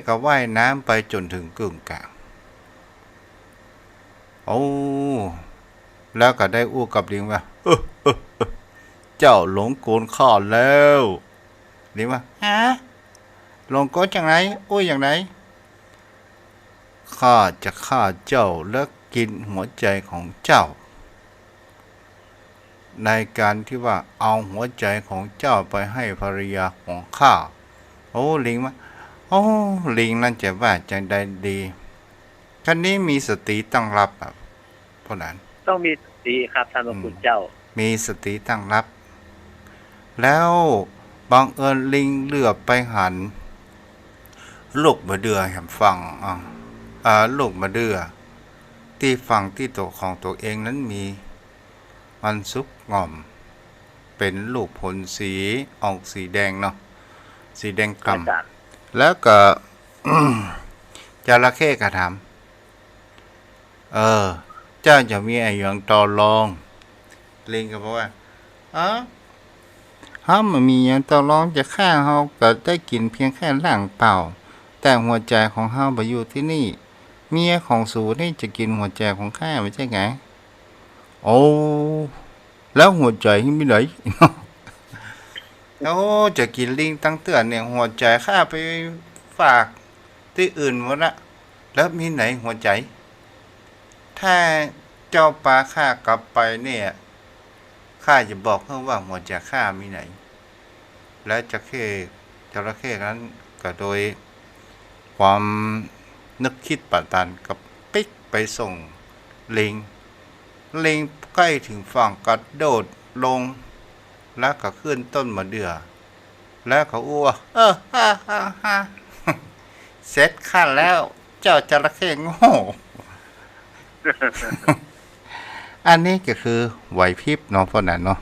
ก็ว่ายน้ำไปจนถึงกึ่งกลางแล้วก็ได้อู้กับลิงว่าเจ้าหลงโกนข้าแล้วลิงว่าหลงโกนอย่างไรอย่างไรข้าจะฆ่าเจ้าและกินหัวใจของเจ้าในการที่ว่าเอาหัวใจของเจ้าไปให้ภรรยาของข้าลิงว่าลิงนั่นจะว่าจังใดดีท่านนี้มีสติตั้งรับเพราะนั้นต้องมีสติครับท่านพระคุณเจ้ามีสติตั้งรับแล้วบังเอิญลิงเหลือบไปหันลูกมะเดื่อแห่งฝั่งลูกมะเดื่อที่ฝั่งที่ตัวของตัวเองนั้นมีมันซุกง่อมเป็นลูกผลสีออกสีแดงเนาะสีแดงกล่ำแล้วก็ จระเข้กระทำเจ้าจะมีไอ้อย่างต่อรองลิงก็บอกว่ามันมีอย่างต่อรองจะฆ่าเขาก็ได้กินเพียงแค่ร่างเปล่าแต่หัวใจของเขาไปอยู่ที่นี่เมียของสูนี่จะกินหัวใจของข้าไม่ใช่ไงแล้วหัวใจที่มีไหน แล้วจะกินลิงตั้งเตือนเนี่ยหัวใจข้าไปฝากที่อื่นหมดละแล้วมีไหนหัวใจถ้าเจ้าปลาข้ากลับไปเนี่ยข้าจะบอกเขาว่าหัวใจข้ามีไหนและจระเข้นั้นก็โดยความนึกคิดปะตันกับปิ๊กไปส่งลิงใกล้ถึงฝั่งกระโดดลงแล้วก็ขึ้นต้นมะเดื่อแล้วก็อ้วเสร็จข้าแล้วเจ้าจระเข้โง่ อันนี้ก็คือไหวพริบเนาะเพราะนั้นเนาะ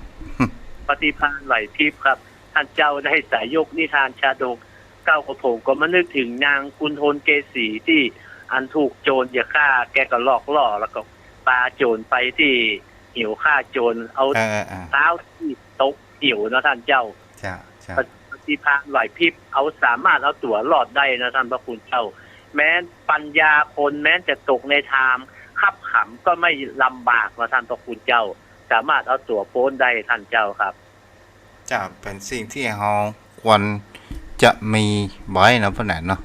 ปฏิภาณไหวพริบครับท่านเจ้าได้สายยกนิทานชาดกเก้ากระผมก็มานึกถึงนางกุนโทนเกษีที่อันถูกโจรอย่าฆ่าแกก็หลอกล่อแล้วก็ปาโจรไปที่หิวฆ่าโจรเอาเท้าที่ตกหิวนะท่านเจ้าปฏิภาณไหวพริบเอาสามารถเอาตัวรอดได้นะท่านพระคุณเจ้าแม้ปัญญาคนแม้จะตกในทางขับขำก็ไม่ลำบากนะท่านพระคุณเจ้าสามารถเอาตัวโป้นได้ท่านเจ้าครับจะเป็นสิ่งที่เราควรจะมีไว้นะพ่อแหนเนาะ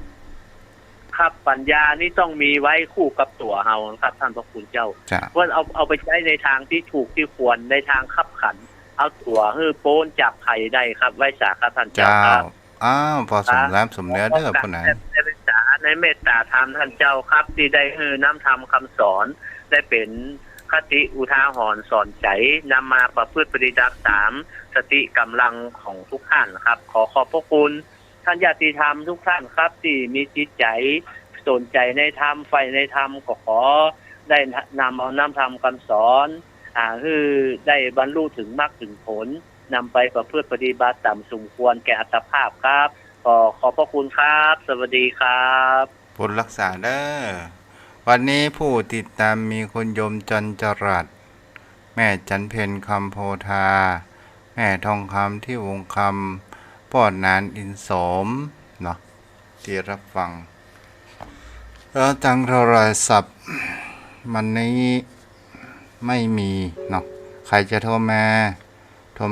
ครับปัญญานี่ต้องมีไว้คู่กับตัวเฮาครับท่านพระคุณเจ้าว่าเอาไปใช้ในทางที่ถูกที่ควรในทางขับขันเอาตัวโป้นจับไผ่ได้ครับไว้สาครับท่านเจ้าครับพอสมแล้วสมเนื้อเด้อพ่อแหนในเมตตาธรรมท่านเจ้าครับที่ได้น้ำธรรมคำสอนได้เป็นคติอุทาหรณ์สอนใจนำมาประพฤติปฏิบัติตามสติกำลังของทุกท่านครับขอบพระคุณท่านญาติธรรมทุกท่านครับที่มีจิตใจสนใจในธรรมใฝ่ในธรรมก็ขอได้นำเอาน้ำธรรมคำสอน คือได้บรรลุถึงมรรคถึงผลนำไปประพฤติปฏิบัติตามสมควรแก่อัตภาพครับขอบพระคุณครับ สวัสดีครับผลรักษาเด้อวันนี้ผู้ติดตามมีคุณโยมจันจรัสแม่จันเพนคำโพธาแม่ทองคำที่วงคำป้อนนานอินสมเนาะที่รับฟังแล้วจังโทรศัพท์มันนี้ไม่มีเนาะใครจะโทร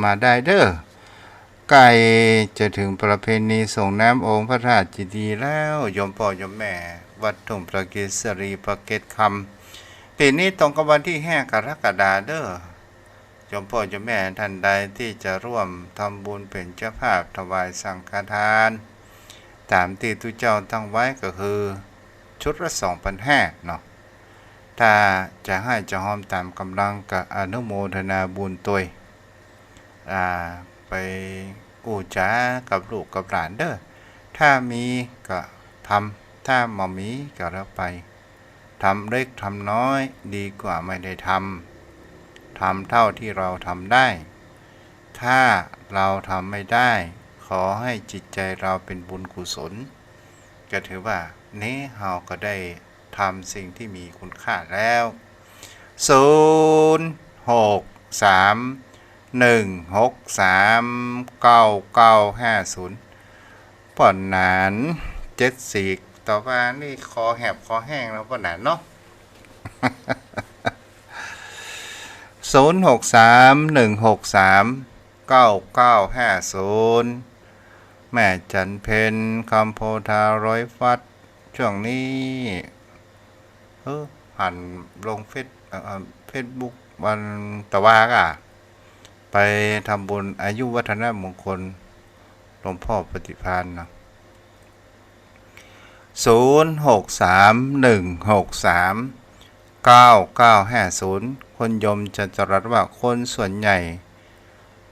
มาได้เด้อใกล้จะถึงประเพณีส่งน้ำองค์พระธาตุเจดีย์แล้วโยมพ่อโยมแม่วัดทุ่งประเกศรีประเกศคำปีนี้ตรงกับวันที่5 กรกฎาคมเด้อโยมพ่อโยมแม่ท่านใดที่จะร่วมทำบุญเป็นเจ้าภาพถวายสังฆทานตามที่ทุกเจ้าตั้งไว้ก็คือชุดละ 2,500 เนาะถ้าจะให้จะหอมตามกำลังกับอนุโมทนาบุญตัวยไปกู้จ้ากับลูกกับหลานเด้อถ้ามีก็ทำถ้าไม่มีก็แล้วไปทำเล็กทำน้อยดีกว่าไม่ได้ทำเท่าที่เราทำได้ถ้าเราทำไม่ได้ขอให้จิตใจเราเป็นบุญกุศลก็ถือว่านี้เราก็ได้ทำสิ่งที่มีคุณค่าแล้ว063-163-9950ป่อนหนาน74ต่อมานี่คอแหบคอแห้งแล้วป่อนหนานเนาะ 063-163-9950แม่จันเพนคำโพธาร้อยฟัดช่วงนี้หันลงเฟซบุ๊กวันตะวากไปทำบุญอายุวัฒนมงคลหลวงพ่อปฏิภาณนะ063-163-9950คนยมจะจรัสว่าคนส่วนใหญ่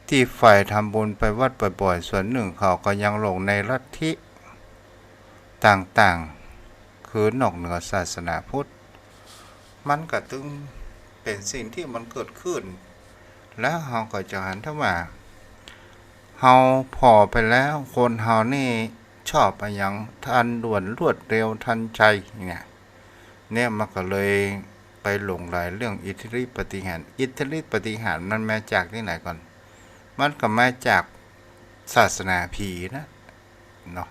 ที่ใฝ่ทำบุญไปวัดบ่อยๆส่วนหนึ่งเขาก็ยังหลงในลัทธิต่างๆคือนอกเหนือศาสนาพุทธมันก็ตึงเป็นสิ่งที่มันเกิดขึ้นแล้วเราก็จะหันถ้าว่าเราพอไปแล้วคนเรานี่ชอบไปอย่างทันด่วนรวดเร็วทันใจเนี่ยมันก็เลยไปหลงไหลเรื่องอิทธิฤทธิปาฏิหาริย์อิทธิฤทธิปาฏิหาริย์มันมาจากที่ไหนก่อนมันก็มาจากศาสนาผีนะเนาะ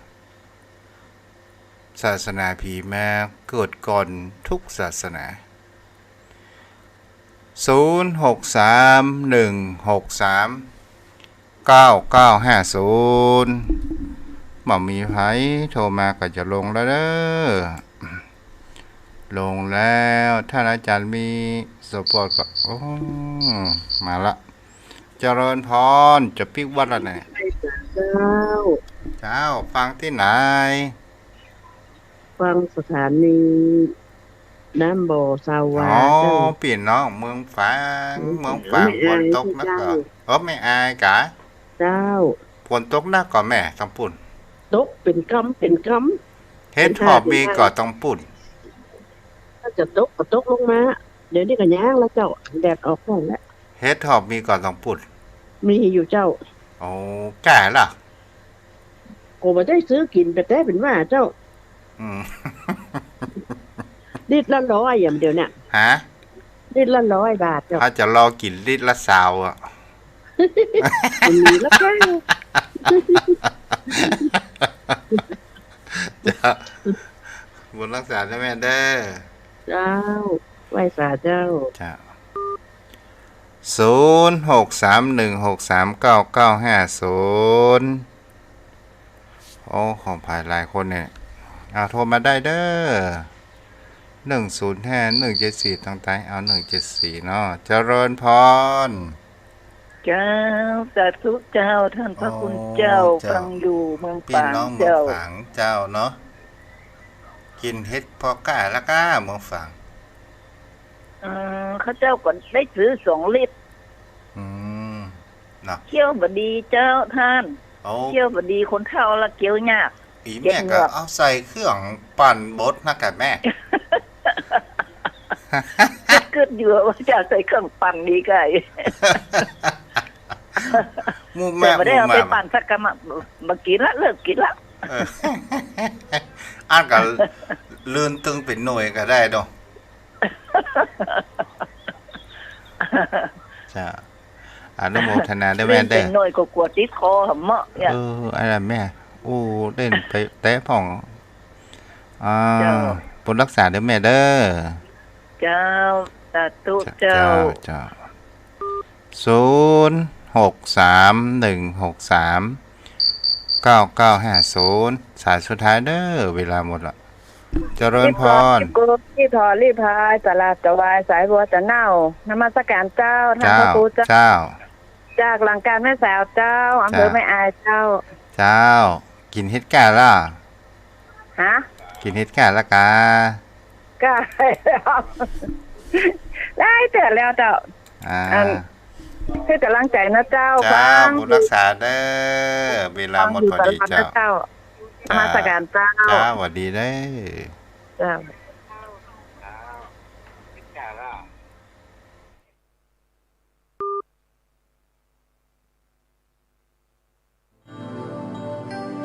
ศาสนาผีมาเกิดก่อนทุกศาสนา063-163-9950บ่มีไผโทรมาก็จะลงแล้วเด้อลงแล้วท่านอาจารย์มีสปอร์ตก็มาละเจริญพรจะปิกวัดแล้วเนี่ยเจ้าฟังที่ไหนฟังสถานีน้ำบ่อสาวาปีน้องเมืองฝางฝนตกนักก็ไม่อายกะเจ้าฝนตกนักก็แม่ต้องปุ่นตกเป็นกำเฮ็ดหอบมีก็ต้องปุ่นถ้าจะตกก็ตกลงมาเดี๋ยวนี้ก็ย่างแล้วเจ้าแดดออกแล้วเฮ็ดหอบมีก็ต้องปุ่นมีอยู่เจ้าโอ้แก่ล่ะโอ้บ่ได้ซื้อกินไปแต่เป็นว่าเจ้าลิตรละ100อย่างเดียวเนี่ยฮะลิตรละ100 บาทเจ้าถ้าจะรอกินลิตรละ20อ่ะมีแล้วแก้จ้าบุญรักษาเจ้าแม่เด้อเจ้าไหว้สาเจ้าจ้า063-163-9950โอ้ของภายหลายคนเนี่ยโทรมาได้เด้อ105-174ตั้งใจเอา174เนาะเจริญพรเจ้าสาธุเจ้าท่านพระคุณเจ้าฟังอยู่เมืองฝางเจ้าฝังเจ้าเนาะกินเฮ็ดพอก้าละก้าเมืองฝางเขาเจ้าก่อนได้ซื้อ2 ลิตรเนาะเคี่ยวบดีเจ้าท่านเคี่ยวบดีคนเฒ่าละเคี่ยวยากอีแม่ก็เอาใส่เครื่องปั่นบดนะกับแม่ เกิดอยู่ว่าจะใส่เครื่องปั่นดีไก่ มู แต่ แม่ ไม่ได้ มู เอา แม่ ไปปั่นสักกะมากินละเลิกกินละ เอออ่านก็ลื่นตึงเป็นหน่วยก็ได้ดอกจ้าอนุโมทนาด้วยแม่ เล่น เด้ เป็ อน หน่วยก็กลัวติดคอหำเมาะเนี่ย อะไรแม่โอ้เล่นไปแตะผ่องเจ้า ปนรักษาด้วยแม่เด้อ เจ้าสาธุเจ้า เจ้า0631639950สายสุดท้ายเด้อเวลาหมดละเจริญพร ที่ทอรีพายตลาดตะวายสายบัวจะเน่านมัสการเจ้าท่าน เจ้า พระครูเจ้า เจ้า จากหลังการแม่สาวเจ้าอำเภอแม่อายเจ้า เจ้า กินเฮ็ดกาล่ะ ฮะ กินเฮ็ดกาละกา ก็แล้วได้เตือนแล้วเจ้า อ่า คือกำลังใจนะเจ้า เจ้า ฟัง บุญรักษาเด้อเวลาหมดพอดี ฟังอยู่ตลอดนะ เจ้า เจ้านมัสการเจ้า เจ้าสวัสดีเด้อ เจ้า